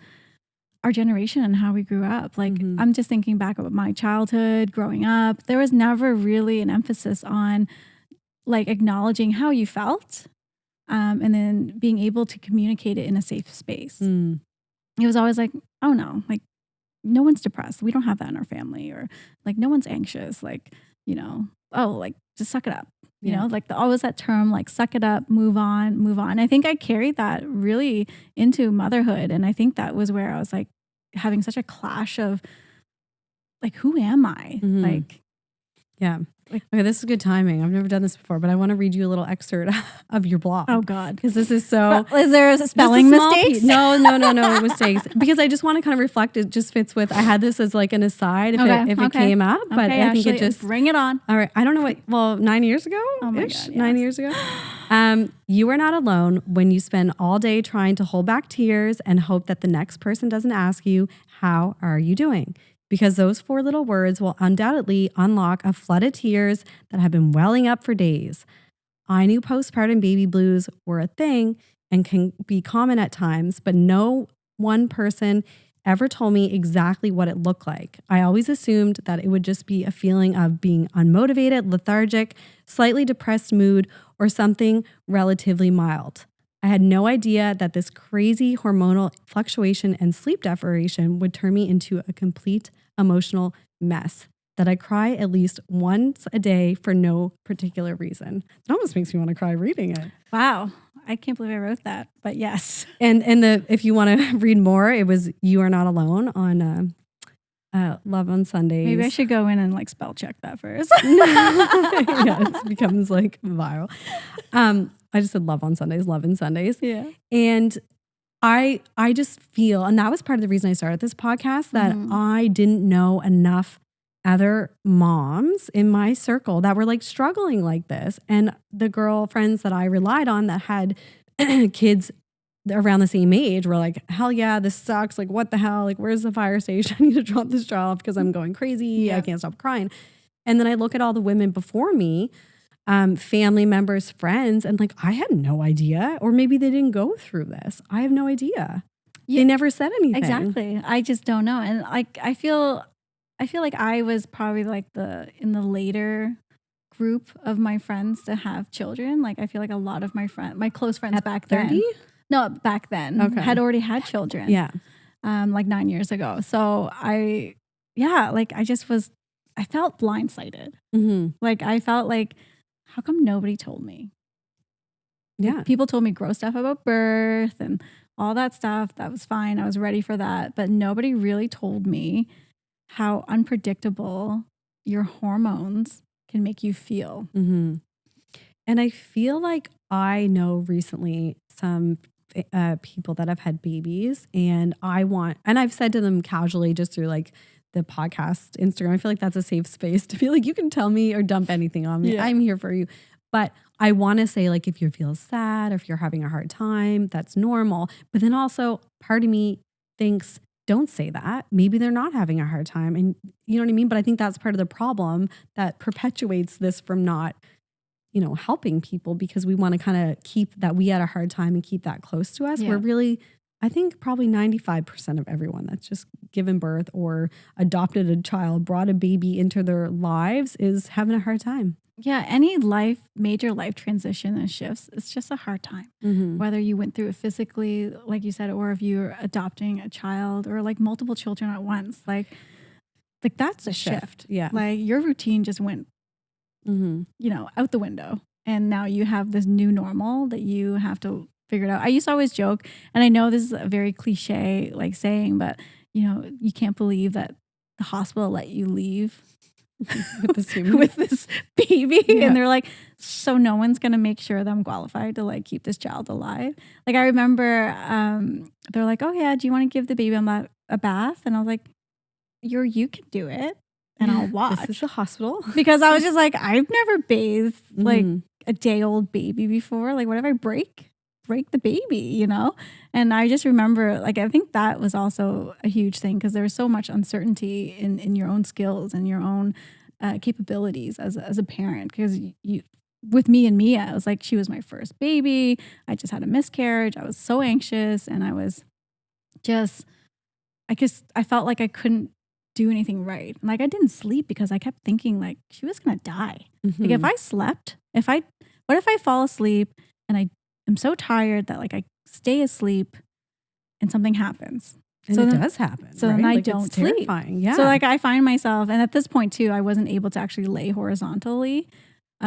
our generation and how we grew up. Like I'm just thinking back about my childhood, growing up. There was never really an emphasis on like acknowledging how you felt, and then being able to communicate it in a safe space. It was always like, oh no, like no one's depressed. We don't have that in our family, or like no one's anxious. Like, oh, like just suck it up. Like always that term, like suck it up, move on. I think I carried that really into motherhood. And I think that was where I was like having such a clash of like, who am I? Like, yeah. Okay, this is good timing. I've never done this before, but I want to read you a little excerpt of your blog. Oh God. Because this is so... Is there a spelling mistakes? No, mistakes. Because I just want to kind of reflect. It just fits with... I had this as like an aside if it came up, but I think it just... Bring it on. All right. I don't know 9 years ago? Oh my God, yes. 9 years ago. You are not alone when you spend all day trying to hold back tears and hope that the next person doesn't ask you, how are you doing? Because those 4 little words will undoubtedly unlock a flood of tears that have been welling up for days. I knew postpartum baby blues were a thing and can be common at times, but no one person ever told me exactly what it looked like. I always assumed that it would just be a feeling of being unmotivated, lethargic, slightly depressed mood, or something relatively mild. I had no idea that this crazy hormonal fluctuation and sleep deprivation would turn me into a complete emotional mess, that I cry at least once a day for no particular reason. It almost makes me want to cry reading it. Wow. I can't believe I wrote that, but yes. And if you want to read more, it was You Are Not Alone on Love on Sundays. Maybe I should go in and like spell check that first. Yeah, it becomes like viral. I just said Love on Sundays, Love in Sundays. Yeah. And I just feel, and that was part of the reason I started this podcast, that I didn't know enough other moms in my circle that were like struggling like this. And the girlfriends that I relied on that had kids around the same age were like, hell yeah, this sucks. Like, what the hell? Like, where's the fire station? I need to drop this child off because I'm going crazy. Yeah. I can't stop crying. And then I look at all the women before me, family members, friends, and like, I had no idea, or maybe they didn't go through this. I have no idea. Yeah. They never said anything. Exactly. I just don't know. And like, I feel like I was probably like in the later group of my friends to have children. Like, I feel like a lot of my close friends at back 30? then. No, back then had already had children. Yeah. Like 9 years ago. So I like I felt blindsided. Like I felt like, how come nobody told me? Yeah. Like, people told me gross stuff about birth and all that stuff. That was fine. I was ready for that. But nobody really told me how unpredictable your hormones can make you feel. And I feel like I know recently some people that have had babies, and I've said to them casually just through like the podcast, Instagram, I feel like that's a safe space to be like, you can tell me or dump anything on me. Yeah. I'm here for you. But I want to say, like, if you feel sad or if you're having a hard time, that's normal. But then also part of me thinks, don't say that. Maybe they're not having a hard time. And you know what I mean? But I think that's part of the problem that perpetuates this from not, helping people, because we want to kind of keep that we had a hard time and keep that close to us. Yeah. We're really, I think probably 95% of everyone that's just given birth or adopted a child, brought a baby into their lives, is having a hard time. Yeah, any major life transition and shifts, it's just a hard time. Whether you went through it physically, like you said, or if you're adopting a child or like multiple children at once, like that's a shift. Yeah. Like your routine just went, out the window. And now you have this new normal that you have to figure it out. I used to always joke, and I know this is a very cliche like saying, but you can't believe that the hospital let you leave with this baby. Yeah. And they're like, so no one's going to make sure that I'm qualified to like keep this child alive. Like I remember they're like, oh yeah, do you want to give the baby a bath? And I was like, you can do it. And I'll watch. This is the hospital. Because I was just like, I've never bathed like a day-old baby before. Like, what if I break the baby, And I just remember, like, I think that was also a huge thing because there was so much uncertainty in your own skills and your own capabilities as a parent. Because with me and Mia, it was like she was my first baby. I just had a miscarriage. I was so anxious, and I was just, I felt like I couldn't do anything right. Like I didn't sleep because I kept thinking like she was gonna die. Like if I slept, what if I fall asleep and I am so tired that like I stay asleep and something happens. And so it does happen. So right? then I like don't it's sleep. Terrifying. Yeah. So like I find myself, and at this point too, I wasn't able to actually lay horizontally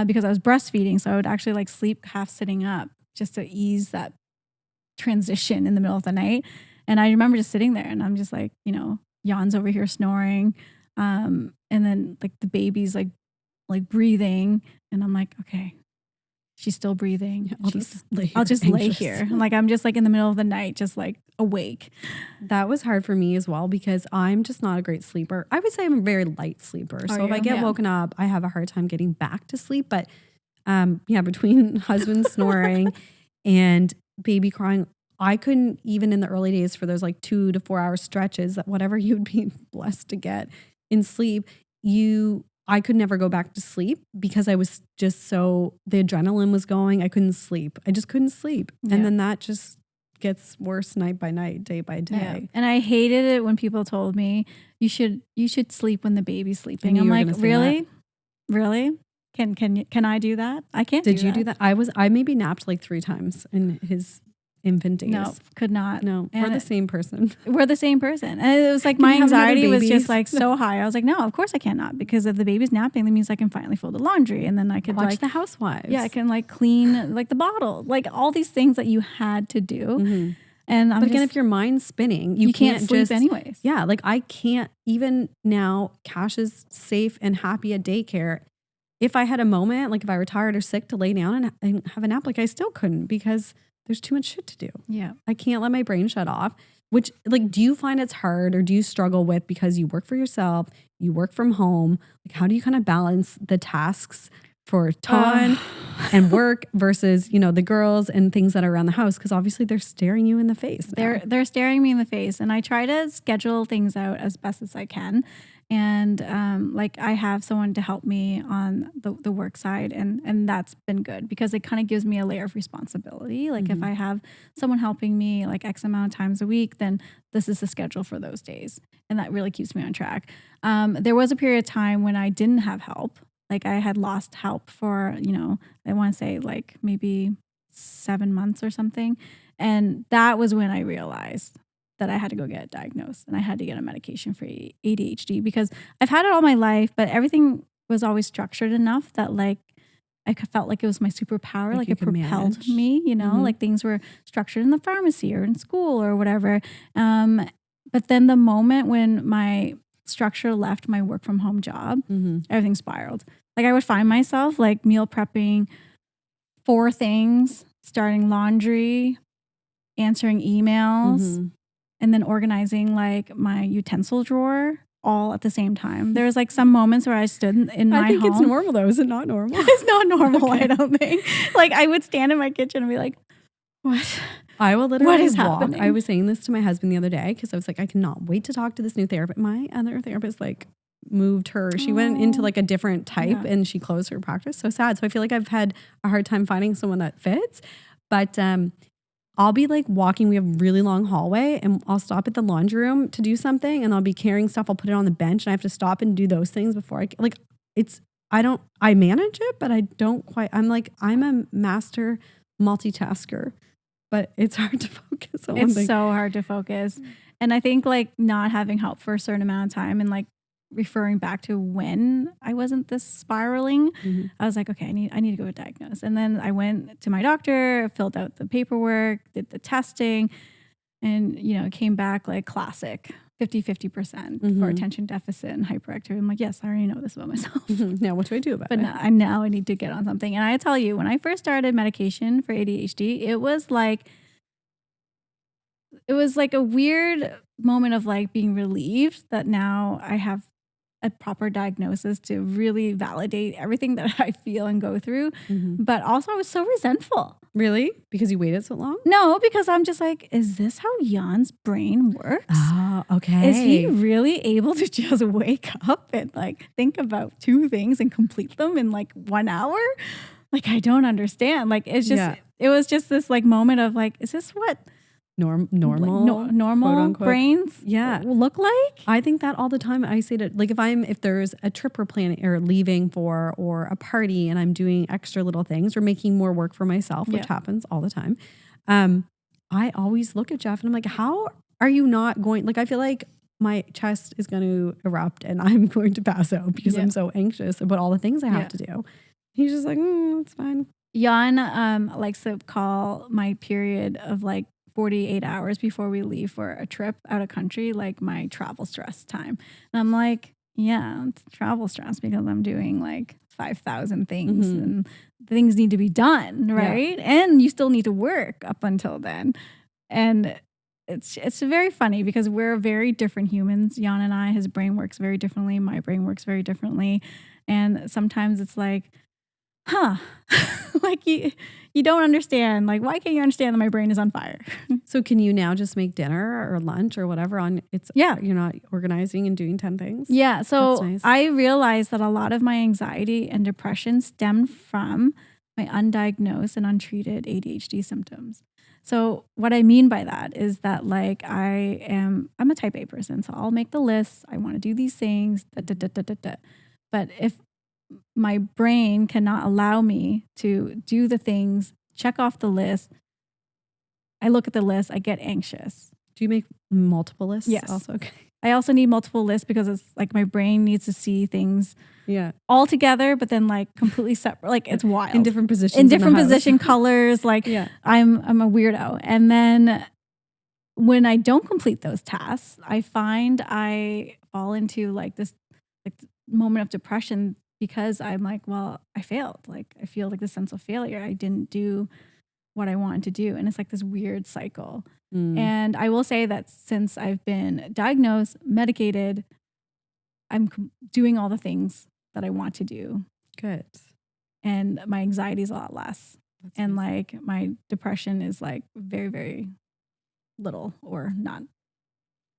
because I was breastfeeding. So I would actually like sleep half sitting up just to ease that transition in the middle of the night. And I remember just sitting there and I'm just like, Jan's over here snoring. And then like the baby's like breathing. And I'm like, okay, she's still breathing. I'll just lay here. Like I'm just like in the middle of the night, just like awake. That was hard for me as well because I'm just not a great sleeper. I would say I'm a very light sleeper. So if I get woken up, I have a hard time getting back to sleep. But between husband snoring and baby crying, I couldn't, even in the early days for those like 2 to 4 hour stretches, that whatever you'd be blessed to get in sleep, I could never go back to sleep because I was just the adrenaline was going. I couldn't sleep. I just couldn't sleep. Yeah. And then that just gets worse night by night, day by day. Yeah. And I hated it when people told me you should sleep when the baby's sleeping. I'm like, really? Really? Can I do that? I can't do that. Did you do that? I maybe napped like 3 times in his infant days. No, could not. No, we're the same person. We're the same person. And it was like my anxiety was just like so high. I was like, no, of course I cannot, because if the baby's napping, that means I can finally fold the laundry and then I could watch The Housewives. Yeah, I can like clean like the bottle, like all these things that you had to do. And but again, if your mind's spinning, you can't sleep anyways. Yeah, like I can't, even now, Cash is safe and happy at daycare. If I had a moment, like if I were tired or sick, to lay down and have a nap, like I still couldn't because there's too much shit to do. Yeah. I can't let my brain shut off. Which, like, do you find it's hard, or do you struggle with, because you work for yourself, you work from home? Like, how do you kind of balance the tasks for Ton and work versus, the girls and things that are around the house? Because obviously they're staring you in the face. They're staring me in the face. And I try to schedule things out as best as I can. And like I have someone to help me on the work side, and that's been good because it kind of gives me a layer of responsibility. Like if I have someone helping me like X amount of times a week, then this is the schedule for those days, and that really keeps me on track. There was a period of time when I didn't have help. Like I had lost help for, I want to say like maybe 7 months or something. And that was when I realized that I had to go get diagnosed and I had to get a medication for ADHD because I've had it all my life, but everything was always structured enough that like I felt like it was my superpower, like it propelled me, you know, like things were structured in the pharmacy or in school or whatever. But then the moment when my structure left my work from home job, everything spiraled. Like I would find myself like meal prepping 4 things, starting laundry, answering emails, and then organizing like my utensil drawer all at the same time. There was like some moments where I stood in my home. I think it's normal though. Is it not normal? It's not normal, okay. I don't think. Like I would stand in my kitchen and be like, what? I will literally what is happening? I was saying this to my husband the other day because I was like, I cannot wait to talk to this new therapist. My other therapist like moved her. She went into like a different type and she closed her practice. So sad. So I feel like I've had a hard time finding someone that fits. But I'll be like walking. We have a really long hallway and I'll stop at the laundry room to do something and I'll be carrying stuff. I'll put it on the bench and I have to stop and do those things before I manage it, but I don't quite, I'm a master multitasker, but it's hard to focus on. It's so hard to focus. And I think like not having help for a certain amount of time and like referring back to when I wasn't this spiraling, I was like, okay, I need to go diagnose. And then I went to my doctor, filled out the paperwork, did the testing, and you know, it came back like classic 50% for attention deficit and hyperactivity. I'm like, yes, I already know this about myself. Now what do I do about it? But now I need to get on something. And I tell you, when I first started medication for ADHD, it was like a weird moment of like being relieved that now I have a proper diagnosis to really validate everything that I feel and go through. But also I was so resentful. Really? Because you waited so long? No, because I'm just like, is this how Jan's brain works? Oh, okay. Is he really able to just wake up and like think about 2 things and complete them in like 1 hour? Like, I don't understand. Like, it's just, it was just this like moment of like, is this what normal brains look like? I think that all the time. I say to like if there's a trip we're planning or leaving for or a party and I'm doing extra little things or making more work for myself, which happens all the time. I always look at Jeff and I'm like, how are you not going? Like, I feel like my chest is going to erupt and I'm going to pass out because I'm so anxious about all the things I have to do. He's just like, it's fine. Jan likes to call my period of like 48 hours before we leave for a trip out of country, like my travel stress time. And I'm like, yeah, it's travel stress because I'm doing like 5,000 things and things need to be done, right? And you still need to work up until then. And it's very funny because we're very different humans. Jan and I, his brain works very differently. My brain works very differently. And sometimes it's like, like you don't understand. Like, why can't you understand that my brain is on fire? So can you now just make dinner or lunch or whatever you're not organizing and doing 10 things? Yeah. So nice. I realized that a lot of my anxiety and depression stemmed from my undiagnosed and untreated ADHD symptoms. So what I mean by that is that like I'm a type A person. So I'll make the list. I want to do these things. But if my brain cannot allow me to do the things, check off the list, I look at the list, I get anxious. Do you make multiple lists? Yes. Also, okay. I also need multiple lists because it's like my brain needs to see things all together, but then like completely separate. Like it's wild. In different positions. In different position colors. Like I'm a weirdo. And then when I don't complete those tasks, I find I fall into like this like moment of depression because I'm like, well, I failed. Like I feel like this sense of failure. I didn't do what I wanted to do. And it's like this weird cycle. And I will say that since I've been diagnosed, medicated, I'm doing all the things that I want to do. Good. And my anxiety is a lot less. And like my depression is like very, very little or not.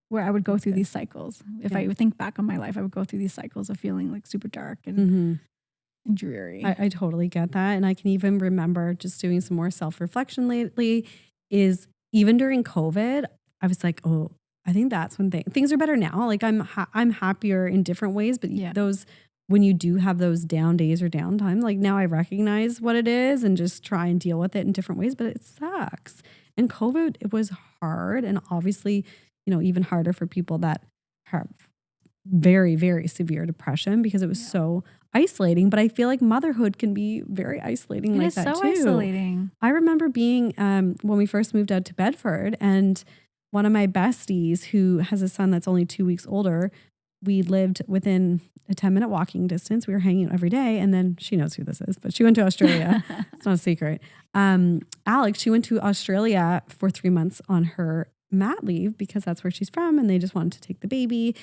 Where I would go through these cycles. If I would think back on my life, I would go through these cycles of feeling like super dark and dreary. I totally get that. And I can even remember just doing some more self-reflection lately is even during COVID, I was like, oh, I think that's when things are better now. Like I'm happier in different ways, but those, when you do have those down days or downtime, like now I recognize what it is and just try and deal with it in different ways, but it sucks. And COVID, it was hard. And obviously even harder for people that have very, very severe depression because it was so isolating. But I feel like motherhood can be very isolating like that too. It is so isolating. I remember being, when we first moved out to Bedford, and one of my besties who has a son that's only 2 weeks older, we lived within a 10-minute walking distance. We were hanging out every day. And then she knows who this is, but she went to Australia. It's not a secret. Alex, she went to Australia for 3 months on her mat leave because that's where she's from. And they just wanted to take the baby.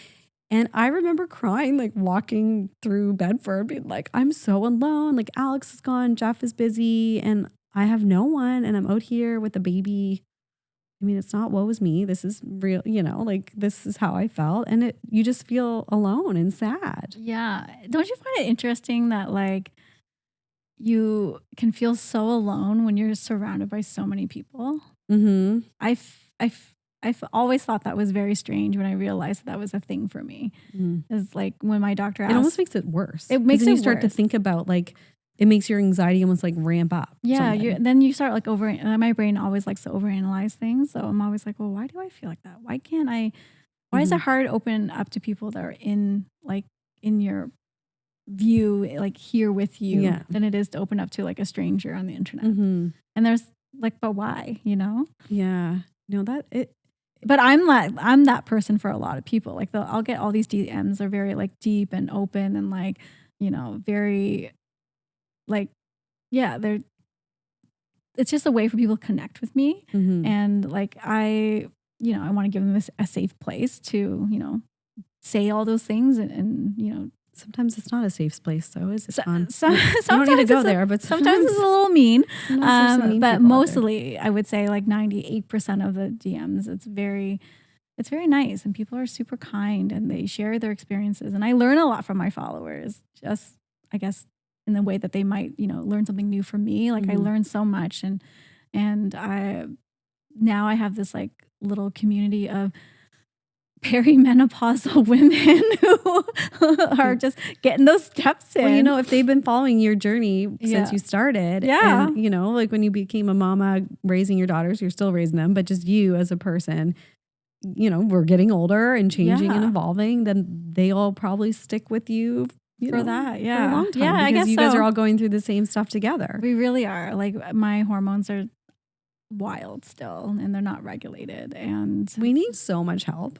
And I remember crying, like walking through Bedford, being like, I'm so alone. Like Alex is gone, Jeff is busy, and I have no one. And I'm out here with a baby. I mean, it's not woe is me. This is real, like this is how I felt. And you just feel alone and sad. Yeah. Don't you find it interesting that like you can feel so alone when you're surrounded by so many people? Mm-hmm. I've always thought that was very strange when I realized that was a thing for me. It's like when my doctor asked. It almost makes it worse. It makes it you start worse. to think about like, it makes your anxiety almost like ramp up. Yeah. Then you start like my brain always likes to overanalyze things. So I'm always like, well, why do I feel like that? Why can't I, why is it hard to open up to people that are in your view, like here with you than it is to open up to like a stranger on the internet? And there's like, but why, Yeah. But I'm that person for a lot of people. Like I'll get all these DMs. They're very like deep and open and like, very like, it's just a way for people to connect with me. And like, I want to give them a safe place to, say all those things and sometimes it's not a safe place though, is it? Sometimes you don't need to go there, but sometimes it's a little mean. But mean mostly I would say like 98% of the DMs, it's very nice and people are super kind and they share their experiences. And I learn a lot from my followers, just I guess in the way that they might, learn something new from me. Like I learned so much and now I have this like little community of perimenopausal women who are just getting those steps in. Well, if they've been following your journey since you started, and like when you became a mama raising your daughters, you're still raising them, but just you as a person, we're getting older and changing and evolving, then they all probably stick with you for that, for a long time. Yeah, I guess you guys are all going through the same stuff together. We really are. Like my hormones are wild still, and they're not regulated, and we need so much help.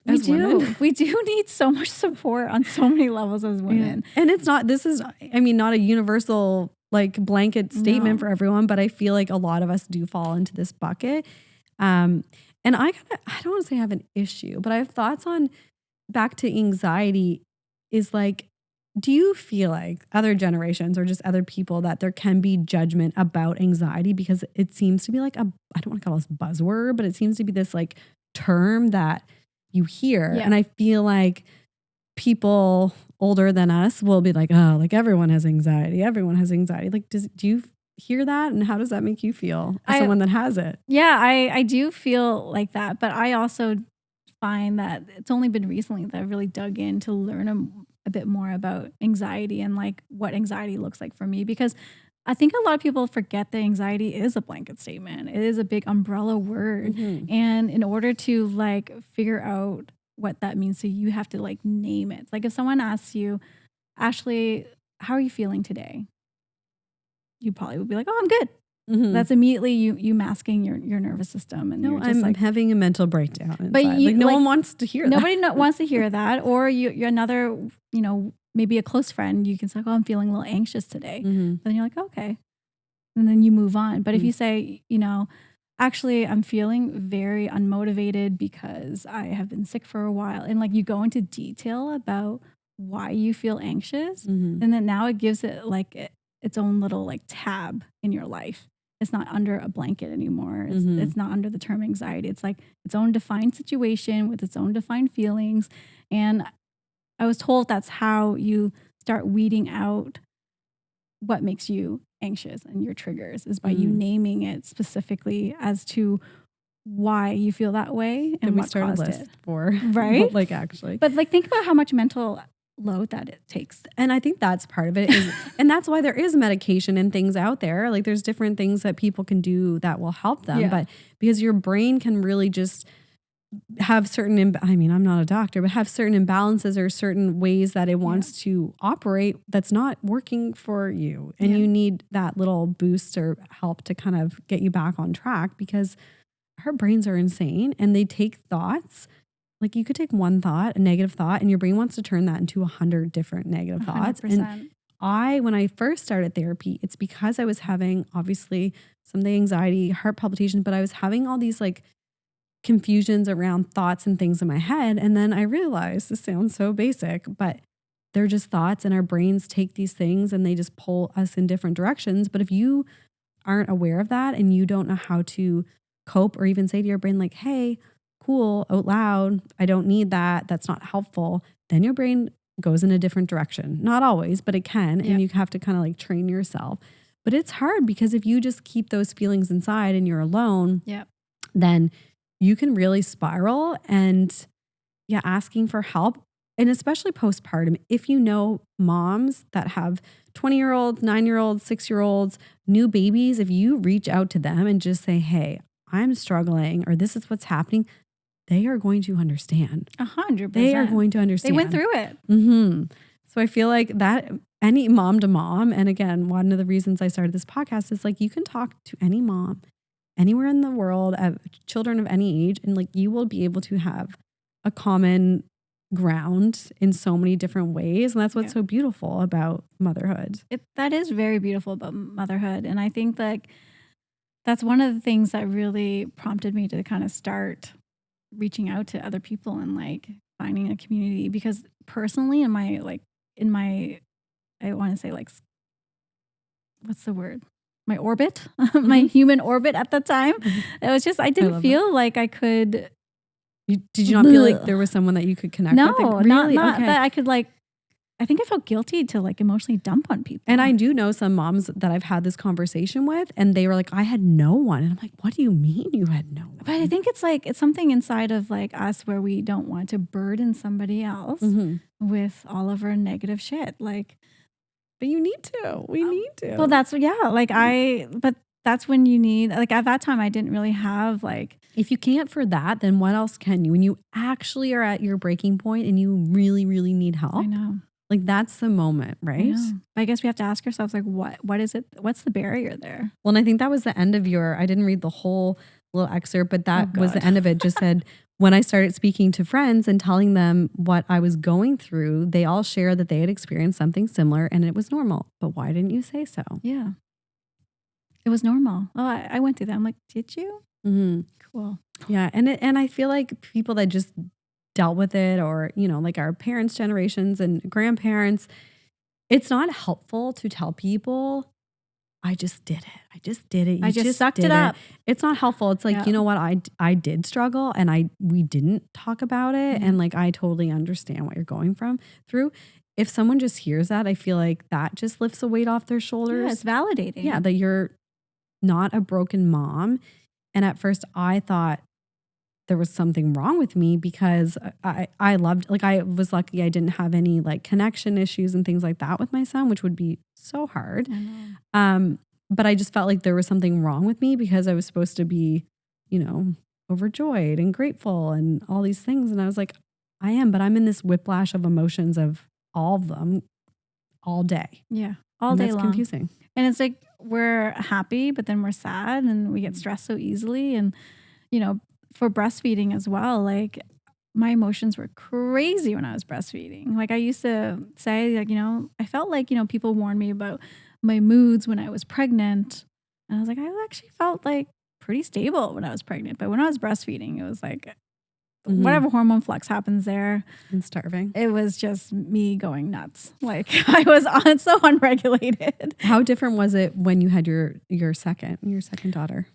We do need so much support on so many levels as women. Yeah. And this is not a universal like blanket statement for everyone, but I feel like a lot of us do fall into this bucket. And I don't want to say I have an issue, but I have thoughts on back to anxiety is like, do you feel like other generations or just other people that there can be judgment about anxiety? Because it seems to be like I don't want to call this buzzword, but it seems to be this like term that you hear. And I feel like people older than us will be like, oh, like everyone has anxiety. Everyone has anxiety. Like, do you hear that? And how does that make you feel as someone that has it? Yeah, I do feel like that. But I also find that it's only been recently that I've really dug in to learn a bit more about anxiety and like what anxiety looks like for me. Because I think a lot of people forget that anxiety is a blanket statement. It is a big umbrella word. And in order to like figure out what that means to you, you have to like name it. Like if someone asks you, Ashley, how are you feeling today? You probably would be like, oh, I'm good. That's immediately you masking your nervous system. And you're just I'm like having a mental breakdown inside. But no one wants to hear that. Nobody wants to hear that. Or you're another, maybe a close friend, you can say, oh, I'm feeling a little anxious today. Then you're like, okay. And then you move on. But if you say, actually, I'm feeling very unmotivated because I have been sick for a while. And like you go into detail about why you feel anxious. And then now it gives it like its own little like tab in your life. It's not under a blanket anymore. It's not under the term anxiety. It's like its own defined situation with its own defined feelings. And I was told that's how you start weeding out what makes you anxious and your triggers is by you naming it specifically as to why you feel that way and what caused it. Right? Like actually. But like think about how much mental load that it takes. And I think that's part of it. And that's why there is medication and things out there. Like there's different things that people can do that will help them. But because your brain can really just have certain, I mean, I'm not a doctor, but have certain imbalances or certain ways that it wants to operate that's not working for you. And you need that little boost or help to kind of get you back on track, because our brains are insane and they take thoughts. Like you could take one thought, a negative thought, and your brain wants to turn that into 100 different negative thoughts. 100%. And when I first started therapy, it's because I was having obviously some of the anxiety, heart palpitations, but I was having all these like confusions around thoughts and things in my head. And then I realized, this sounds so basic, but they're just thoughts, and our brains take these things and they just pull us in different directions. But if you aren't aware of that and you don't know how to cope, or even say to your brain like, hey, cool, out loud, I don't need that, that's not helpful, then your brain goes in a different direction. Not always, but it can. And you have to kind of like train yourself. But it's hard, because if you just keep those feelings inside and you're alone, then you can really spiral. And asking for help, and especially postpartum, if you know moms that have 20-year-olds, 9-year-olds, 6-year-olds, new babies, if you reach out to them and just say, hey, I'm struggling, or this is what's happening, they are going to understand. 100%. They are going to understand. They went through it. So I feel like that any mom to mom, and again, one of the reasons I started this podcast is like, you can talk to any mom anywhere in the world, children of any age, and like you will be able to have a common ground in so many different ways. And that's what's so beautiful about motherhood. That is very beautiful about motherhood. And I think like that's one of the things that really prompted me to kind of start reaching out to other people and like finding a community, because personally in my I want to say like, what's the word? My orbit, my human orbit at the time. It was just, I didn't feel like I could. Did you not feel like there was someone that you could connect with? No, Like, really? not that I could like, I think I felt guilty to like emotionally dump on people. And I do know some moms that I've had this conversation with, and they were like, I had no one. And I'm like, what do you mean you had no one? But I think it's like, it's something inside of like us where we don't want to burden somebody else with all of our negative shit. Like, but you need to. We need to. Well, that's, but that's when you need, like at that time, I didn't really have like. If you can't for that, then what else can you? When you actually are at your breaking point and you really, really need help. I know. Like that's the moment, right? I guess we have to ask ourselves like, what is it? What's the barrier there? Well, and I think that was the end of I didn't read the whole little excerpt, but that was the end of it. Just said, when I started speaking to friends and telling them what I was going through, they all shared that they had experienced something similar and it was normal. But why didn't you say so? Yeah. It was normal. Oh, I went through that. I'm like, did you? Cool. Yeah. And I feel like people that just dealt with it, or, you know, like our parents' generations and grandparents, it's not helpful to tell people, I just did it. I just did it. I just sucked it up. It's not helpful. It's like, you know what? I did struggle and we didn't talk about it. And like, I totally understand what you're going through. If someone just hears that, I feel like that just lifts a weight off their shoulders. Yeah, it's validating. Yeah, that you're not a broken mom. And at first I thought there was something wrong with me, because I loved, like I was lucky I didn't have any like connection issues and things like that with my son, which would be so hard. But I just felt like there was something wrong with me, because I was supposed to be, you know, overjoyed and grateful and all these things. And I was like, I am, but I'm in this whiplash of emotions of all of them all day. Yeah. All day long. That's confusing. And it's like, we're happy, but then we're sad and we get stressed so easily. And, you know, for breastfeeding as well, like my emotions were crazy when I was breastfeeding. Like I used to say, like, you know, I felt like, you know, people warned me about my moods when I was pregnant. And I was like, I actually felt like pretty stable when I was pregnant. But when I was breastfeeding, it was like whatever hormone flux happens there. And starving. It was just me going nuts. Like I was so unregulated. How different was it when you had your second daughter?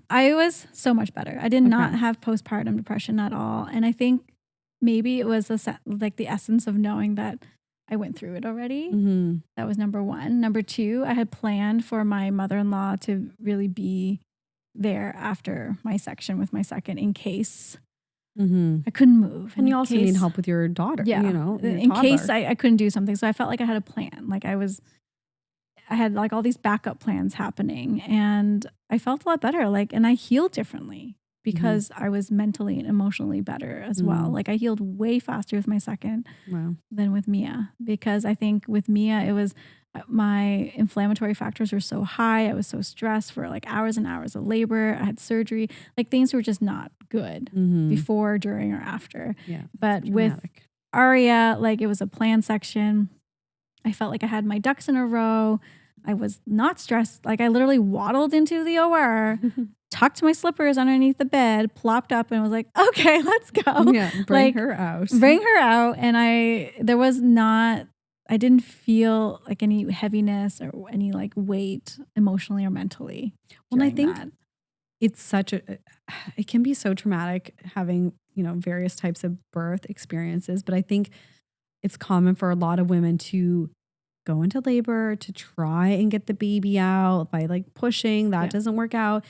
I was so much better. I did not have postpartum depression at all. And I think maybe it was like the essence of knowing that I went through it already. That was number one. Number two, I had planned for my mother-in-law to really be there after my section with my second in case I couldn't move. And you also need help with your daughter, you know, in case I couldn't do something. So I felt like I had a plan. Like I had like all these backup plans happening, and I felt a lot better. Like, and I healed differently. because I was mentally and emotionally better as well. Like I healed way faster with my second than with Mia, because I think with Mia, it was my inflammatory factors were so high. I was so stressed for like hours and hours of labor. I had surgery. Like things were just not good before, during, or after. Yeah, but with Aria, like it was a planned section. I felt like I had my ducks in a row. I was not stressed. Like I literally waddled into the OR, tucked my slippers underneath the bed, plopped up, and was like, okay, let's go. Yeah, bring her out. Bring her out. And I didn't feel like any heaviness or any like weight emotionally or mentally. Well, I think it's it can be so traumatic having, various types of birth experiences, but I think it's common for a lot of women to go into labor, to try and get the baby out by like pushing. That doesn't work out.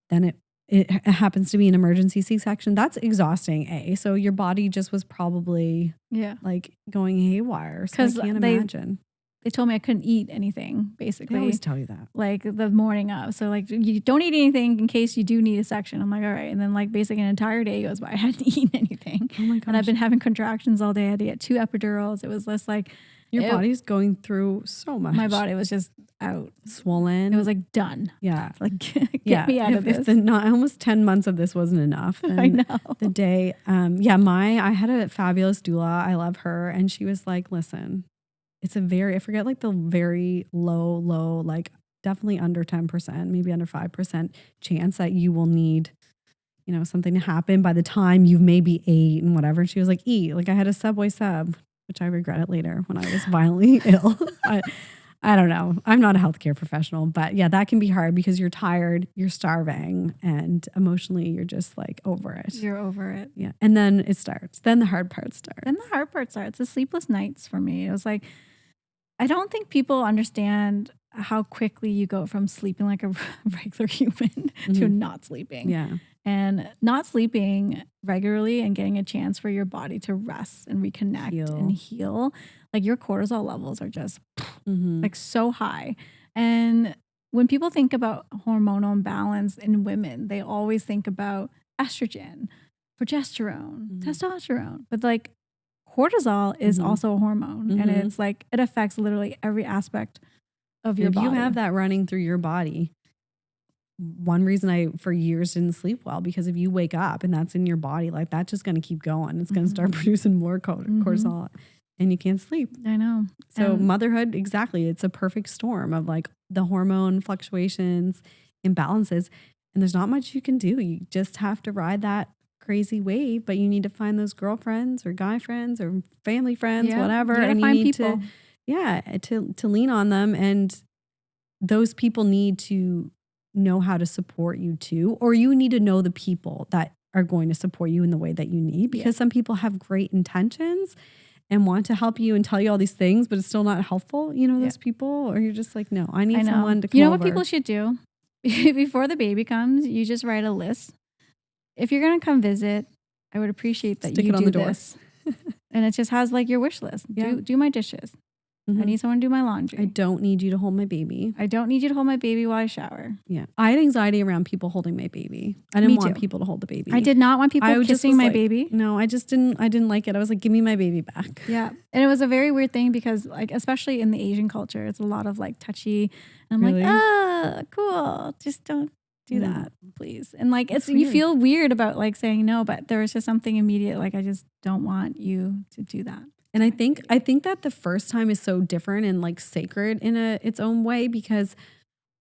Then it happens to be an emergency C-section. That's exhausting, So your body just was probably like going haywire. So I can't imagine. They told me I couldn't eat anything, basically. They always tell you that. Like the morning of. So like you don't eat anything in case you do need a section. I'm like, all right. And then like basically an entire day goes by. I hadn't eaten anything. Oh my gosh. And I've been having contractions all day. I had to get 2 epidurals. It was just like your body's going through so much. My body was just out. Swollen. It was like done. Yeah. Like get me out of this. If almost 10 months of this wasn't enough. I know. The day, I had a fabulous doula. I love her. And she was like, listen, it's I forget like the very low, like definitely under 10%, maybe under 5% chance that you will need, something to happen by the time you've maybe 8 and whatever. And she was like, eat. Like I had a Subway sub, which I regretted later when I was violently ill. I don't know. I'm not a healthcare professional, but yeah, that can be hard because you're tired, you're starving, and emotionally you're just like over it. You're over it. Yeah. And then it starts. Then the hard part starts. The sleepless nights for me. It was like, I don't think people understand how quickly you go from sleeping like a regular human to not sleeping. Yeah. And not sleeping regularly and getting a chance for your body to rest and reconnect and heal. Like your cortisol levels are just like so high. And when people think about hormonal imbalance in women, they always think about estrogen, progesterone, testosterone. But like cortisol is also a hormone, and it's like it affects literally every aspect of your body. If you have that running through your body, one reason I for years didn't sleep well, because if you wake up and that's in your body, like that's just going to keep going. It's going to start producing more cortisol, and you can't sleep. I know. So motherhood, exactly, it's a perfect storm of like the hormone fluctuations, imbalances, and there's not much you can do. You just have to ride that crazy wave, but you need to find those girlfriends or guy friends or family friends, whatever. And you need people. To lean on them. And those people need to know how to support you too, or you need to know the people that are going to support you in the way that you need, because some people have great intentions and want to help you and tell you all these things, but it's still not helpful. Those people, or you're just like, no, I need someone to come over. What people should do before the baby comes? You just write a list. If you're going to come visit, I would appreciate that you do this. And it just has like your wish list. Do my dishes. I need someone to do my laundry. I don't need you to hold my baby. I don't need you to hold my baby while I shower. Yeah. I had anxiety around people holding my baby. I didn't want people to hold the baby. I did not want people kissing my baby. No, I didn't like it. I was like, give me my baby back. Yeah. And it was a very weird thing because like, especially in the Asian culture, it's a lot of like touchy. And I'm like, cool. Just don't do that, please. And like, you feel weird about like saying no, but there was just something immediate. Like, I just don't want you to do that. And I think that the first time is so different and like sacred in its own way, because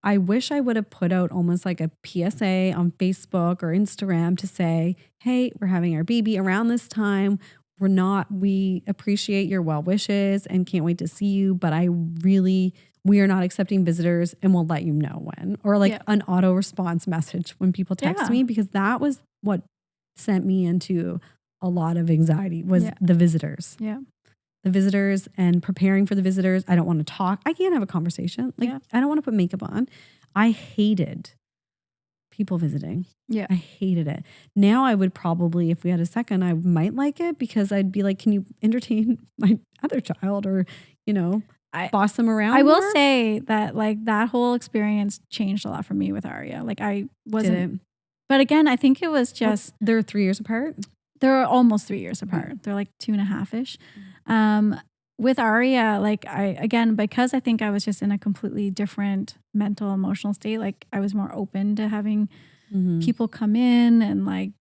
I wish I would have put out almost like a PSA on Facebook or Instagram to say, hey, we're having our baby around this time. We appreciate your well wishes and can't wait to see you, but we are not accepting visitors and we'll let you know when. Or like an auto response message when people text me, because that was what sent me into a lot of anxiety was the visitors. Yeah. The visitors and preparing for the visitors. I don't want to talk. I can't have a conversation. Like I don't want to put makeup on. I hated people visiting. Yeah. I hated it. Now I would probably, if we had a second, I might like it, because I'd be like, can you entertain my other child, or, boss them around? I will say that like that whole experience changed a lot for me with Aria. Like I wasn't But again, I think it was just they're 3 years apart. They're almost 3 years apart. They're like 2.5-ish. With Aria, like because I think I was just in a completely different mental, emotional state. Like I was more open to having people come in and like,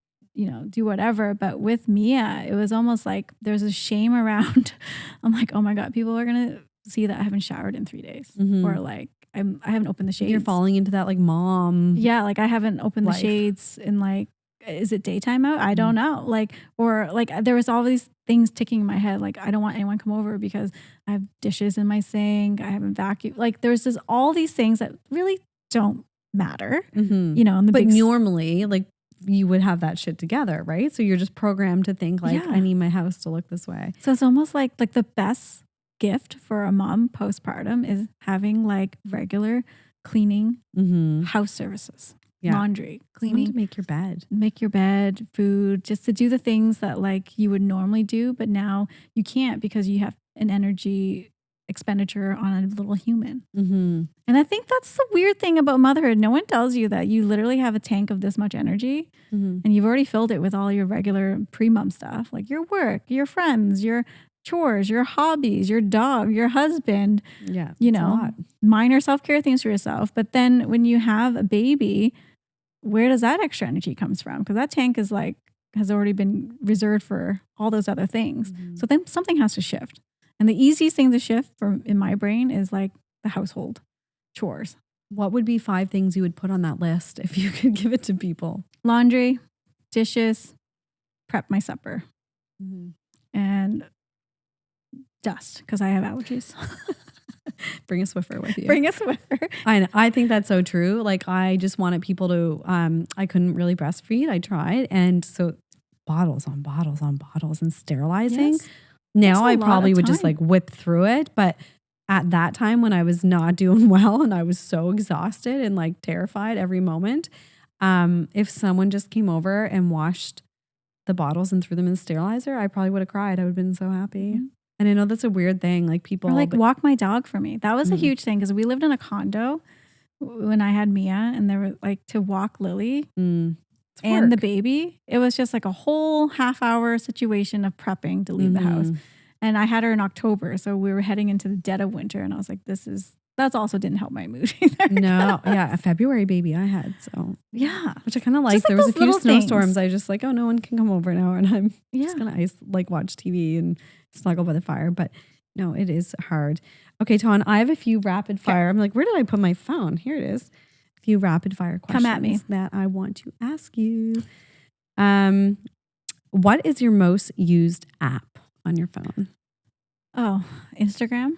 do whatever. But with Mia, it was almost like there's a shame around. I'm like, oh my God, people are going to see that I haven't showered in 3 days. Or like I haven't opened the shades. You're falling into that like mom. Yeah, like I haven't opened the shades in like, is it daytime out? I don't know. Like, or like there was all these things ticking in my head. Like, I don't want anyone to come over because I have dishes in my sink. I haven't vacuumed. Like there's just all these things that really don't matter, in the but normally like you would have that shit together, right? So you're just programmed to think like, I need my house to look this way. So it's almost like the best gift for a mom postpartum is having like regular cleaning, house services. Laundry, cleaning, make your bed, food, just to do the things that like you would normally do, but now you can't because you have an energy expenditure on a little human. And I think that's the weird thing about motherhood. No one tells you that you literally have a tank of this much energy and you've already filled it with all your regular pre-mom stuff, like your work, your friends, your chores, your hobbies, your dog, your husband, minor self-care things for yourself. But then when you have a baby, where does that extra energy comes from? Because that tank is like, has already been reserved for all those other things. So then something has to shift. And the easiest thing to shift in my brain is like the household chores. What would be 5 things you would put on that list if you could give it to people? Laundry, dishes, prep my supper, and dust because I have allergies. Bring a Swiffer with you. Bring a Swiffer. I think that's so true. Like I just wanted people to, I couldn't really breastfeed. I tried. And so bottles on bottles on bottles and sterilizing. Yes. Now I probably would just like whip through it. But at that time when I was not doing well and I was so exhausted and like terrified every moment, if someone just came over and washed the bottles and threw them in the sterilizer, I probably would have cried. I would have been so happy. And I know that's a weird thing. Like people walk my dog for me. That was a huge thing because we lived in a condo when I had Mia, and there were like to walk Lily and the baby. It was just like a whole half-hour situation of prepping to leave the house. And I had her in October, so we were heading into the dead of winter, and I was like, that also didn't help my mood either. No, yeah, a February baby I had, so yeah, which I kind of like. There was a few snowstorms. I just like, oh, no one can come over now, and I'm just gonna watch TV and snuggle by the fire. But no, it is hard. Okay, Thanh, I have a few rapid fire. I'm like, where did I put my phone? Here it is. A few rapid fire questions. Come at me. That I want to ask you. What is your most used app on your phone? Oh, Instagram.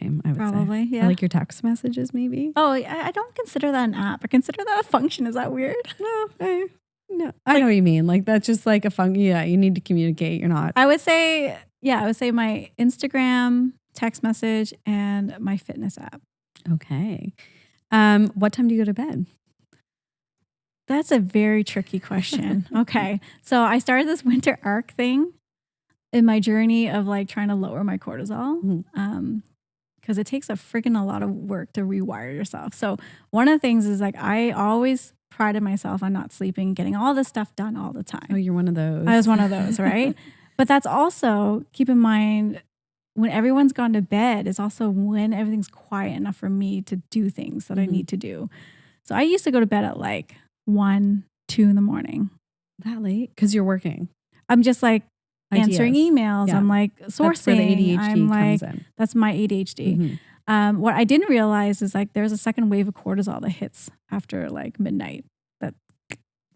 Same, I would probably say. Yeah. Like your text messages, maybe. Oh, I don't consider that an app. I consider that a function. Is that weird? No, I know what you mean. Like that's just like a function. Yeah, you need to communicate. You're not. I would say my Instagram, text message, and my fitness app. Okay. What time do you go to bed? That's a very tricky question. Okay. So I started this winter arc thing in my journey of like trying to lower my cortisol. Because it takes a lot of work to rewire yourself. So one of the things is like I always prided myself on not sleeping, getting all this stuff done all the time. Oh, you're one of those. I was one of those, right? But that's also, keep in mind, when everyone's gone to bed is also when everything's quiet enough for me to do things that I need to do. So I used to go to bed at like 1, 2 in the morning. That late? Because you're working. I'm just like answering emails. I'm like sourcing. That's where the ADHD comes in. That's my ADHD. What I didn't realize is like there's a second wave of cortisol that hits after like midnight that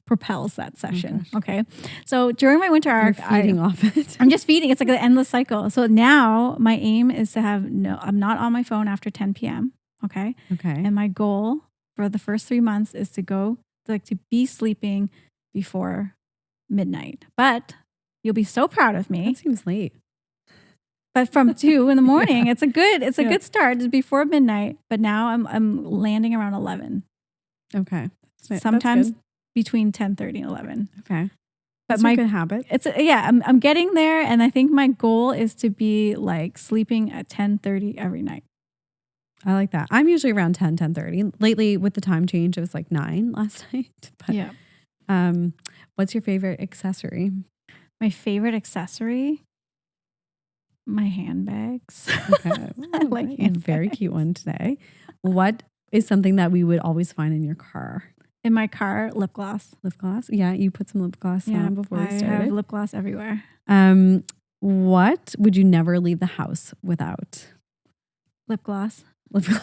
propels that session. Okay. So during my winter arc, feeding off it. I'm just feeding. It's like an endless cycle. So now my aim is to I'm not on my phone after 10 p.m. Okay. And my goal for the first 3 months is to be sleeping before midnight. But you'll be so proud of me. That seems late. But from 2 in the morning, it's a good start. It's before midnight. But now I'm landing around 11. Okay. Sometimes between 10:30 and 11. Okay. But That's a good habit. I'm getting there, and I think my goal is to be like sleeping at 10:30 every night. I like that. I'm usually around 10:30. Lately with the time change, it was like 9 last night. But, Yeah. What's your favorite accessory? My favorite accessory? My handbags. Okay. I like A handbags. very cute one today. What is something that we would always find in your car? In my car, lip gloss. Lip gloss? Yeah, you put some lip gloss on before we started. I have lip gloss everywhere. What would you never leave the house without? Lip gloss. Lip gloss.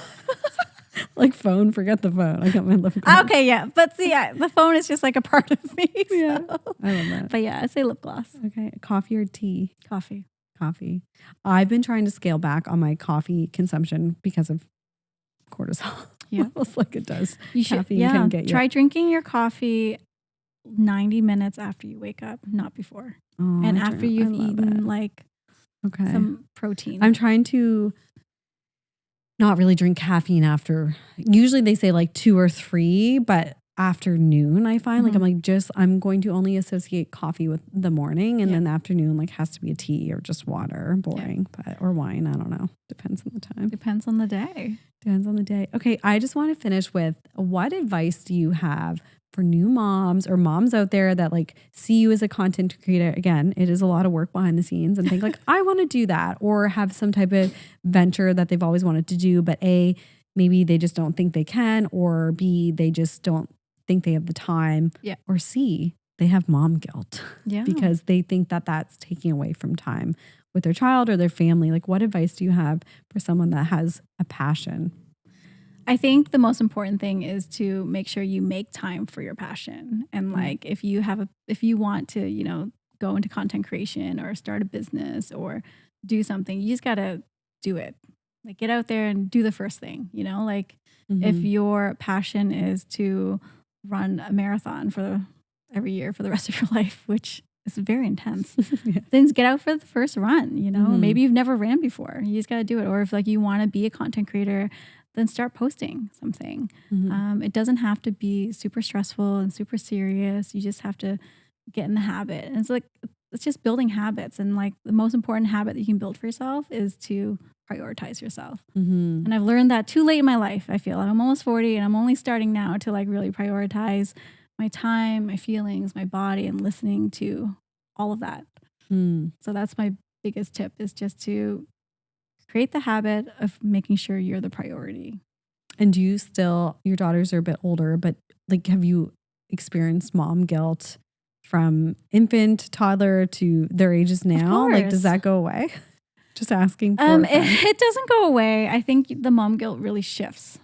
Like phone, forget the phone. I got my lip gloss. Okay, yeah. But see, the phone is just like a part of me. So. Yeah, I love that. But yeah, I'd say lip gloss. Okay, coffee or tea? Coffee. Coffee. I've been trying to scale back on my coffee consumption because of cortisol. Yeah. Almost like it does. You should, Caffeine can get you. try drinking your coffee 90 minutes after you wake up, not before. Oh, and after you've eaten like some protein. I'm trying to not really drink caffeine after. Usually they say like 2 or 3, but afternoon I find like I'm going to only associate coffee with the morning, and then the afternoon like has to be a tea or just water, boring, or wine. I don't know. Depends on the time. Depends on the day. Depends on the day. Okay, I just want to finish with, what advice do you have for new moms or moms out there that like see you as a content creator? Again, it is a lot of work behind the scenes, and think like, I want to do that, or have some type of venture that they've always wanted to do, but A, maybe they just don't think they can, or B, they just don't think they have the time, or C, they have mom guilt because they think that that's taking away from time with their child or their family. Like, what advice do you have for someone that has a passion? I think the most important thing is to make sure you make time for your passion. And like, if you want to, go into content creation or start a business or do something, you just got to do it. Like, get out there and do the first thing, like if your passion is to run a marathon every year for the rest of your life, which is very intense, then get out for the first run, maybe you've never ran before. You just got to do it. Or if like you want to be a content creator, then start posting something. It doesn't have to be super stressful and super serious. You just have to get in the habit. And it's just building habits. And like the most important habit that you can build for yourself is to prioritize yourself. And I've learned that too late in my life. I feel I'm almost 40 and I'm only starting now to like really prioritize my time, my feelings, my body, and listening to all of that. So that's my biggest tip, is just to create the habit of making sure you're the priority. And do you still, your daughters are a bit older, but like, have you experienced mom guilt from infant, toddler to their ages now? Like, does that go away? Just asking for it doesn't go away. I think the mom guilt really shifts.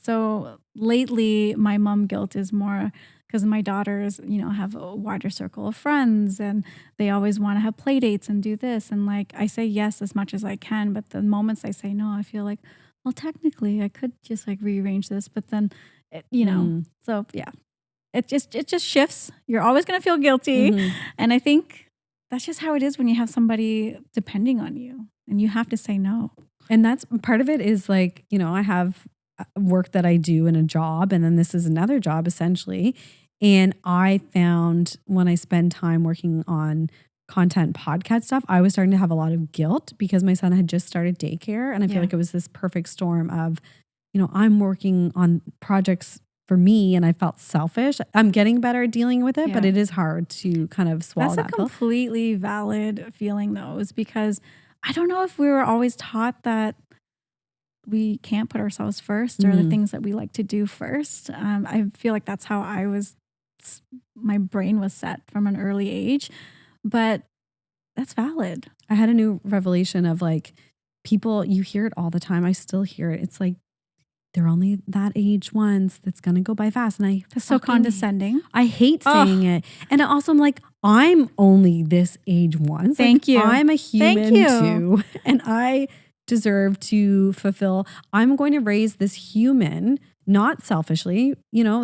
So lately my mom guilt is more because my daughters, have a wider circle of friends and they always want to have play dates and do this. And like, I say yes as much as I can, but the moments I say no, I feel like, well, technically I could just like rearrange this, but then, so yeah, it just shifts. You're always going to feel guilty. And I think that's just how it is when you have somebody depending on you and you have to say no. And that's part of it is like, I have work that I do in a job, and then this is another job essentially. And I found when I spend time working on content podcast stuff, I was starting to have a lot of guilt because my son had just started daycare. And I feel like it was this perfect storm of, I'm working on projects for me and I felt selfish. I'm getting better at dealing with it, but it is hard to kind of swallow that. That's a completely valid feeling though, is because I don't know if we were always taught that we can't put ourselves first or the things that we like to do first. I feel like that's how my brain was set from an early age, but that's valid. I had a new revelation of like, people, you hear it all the time. I still hear it. It's like, they're only that age once. That's going to go by fast. And that's so condescending. I hate saying it. And also I'm like, I'm only this age once. Thank you. I'm a human too. And I deserve to fulfill. I'm going to raise this human, not selfishly.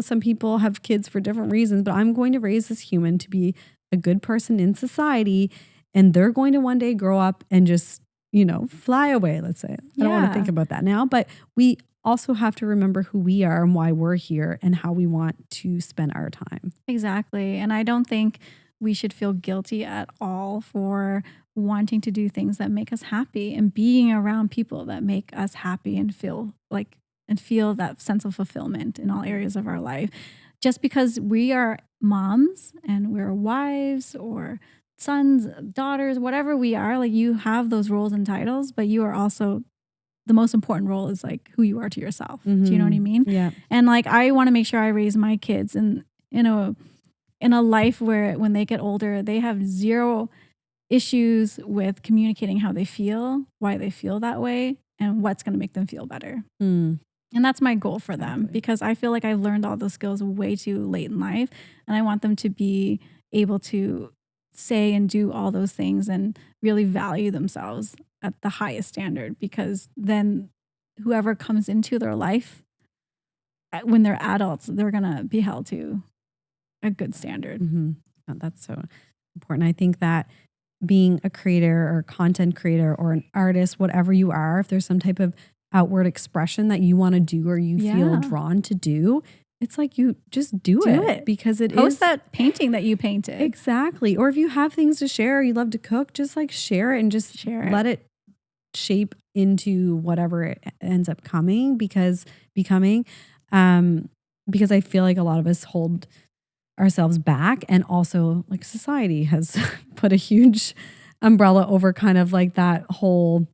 Some people have kids for different reasons, but I'm going to raise this human to be a good person in society. And they're going to one day grow up and just, fly away, let's say. I don't want to think about that now, but we also have to remember who we are and why we're here and how we want to spend our time. Exactly. And I don't think we should feel guilty at all for wanting to do things that make us happy and being around people that make us happy and feel that sense of fulfillment in all areas of our life. Just because we are moms and we're wives or sons, daughters, whatever we are, like you have those roles and titles, but you are also, the most important role is like who you are to yourself. Do you know what I mean? Yeah. And like I want to make sure I raise my kids in a life where when they get older, they have zero issues with communicating how they feel, why they feel that way, and what's going to make them feel better. And that's my goal for them, because I feel like I've learned all those skills way too late in life. And I want them to be able to say and do all those things and really value themselves at the highest standard, because then whoever comes into their life when they're adults, they're going to be held to a good standard. Oh, that's so important. I think that being a creator or content creator or an artist, whatever you are, if there's some type of outward expression that you want to do or you feel drawn to do, it's like you just do it because it Post is that painting that you painted. Exactly. Or if you have things to share, you love to cook, just like share it and just let it shape into whatever it ends up becoming, because I feel like a lot of us hold ourselves back, and also like society has put a huge umbrella over kind of like that whole,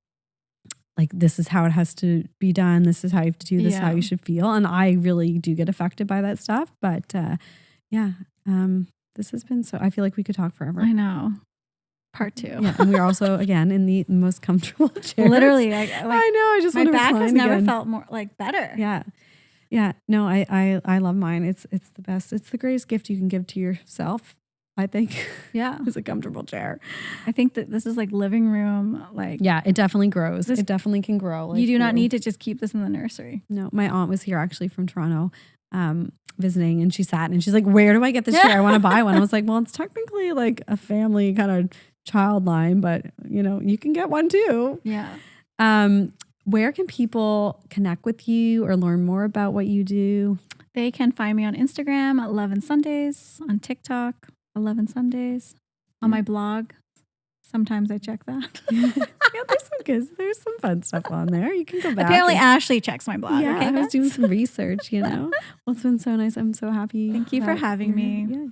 like, this is how it has to be done. This is how you have to do this, how you should feel. And I really do get affected by that stuff. But this has been I feel like we could talk forever. I know. Part 2. Yeah, and we're also, again, in the most comfortable chairs. Literally. I know. I just want to my back has never again. felt more like better. Yeah. Yeah. No, I love mine. It's the best. It's the greatest gift you can give to yourself, I think. Yeah. It's a comfortable chair. I think that this is like living room. Like, yeah, it definitely grows. It definitely can grow. You do not need to just keep this in the nursery. No, my aunt was here actually from Toronto visiting, and she sat and she's like, where do I get this chair? I want to buy one. I was like, well, it's technically like a family kind of child line, but you can get one too. Yeah. Where can people connect with you or learn more about what you do? They can find me on Instagram at 11 Sundays, on TikTok, 11 Sundays, on my blog. Sometimes I check that. There's some fun stuff on there. You can go back. Apparently Ashley checks my blog. Yeah, okay, I was doing some research, Well, it's been so nice. I'm so happy. Thank you for having me. Yeah.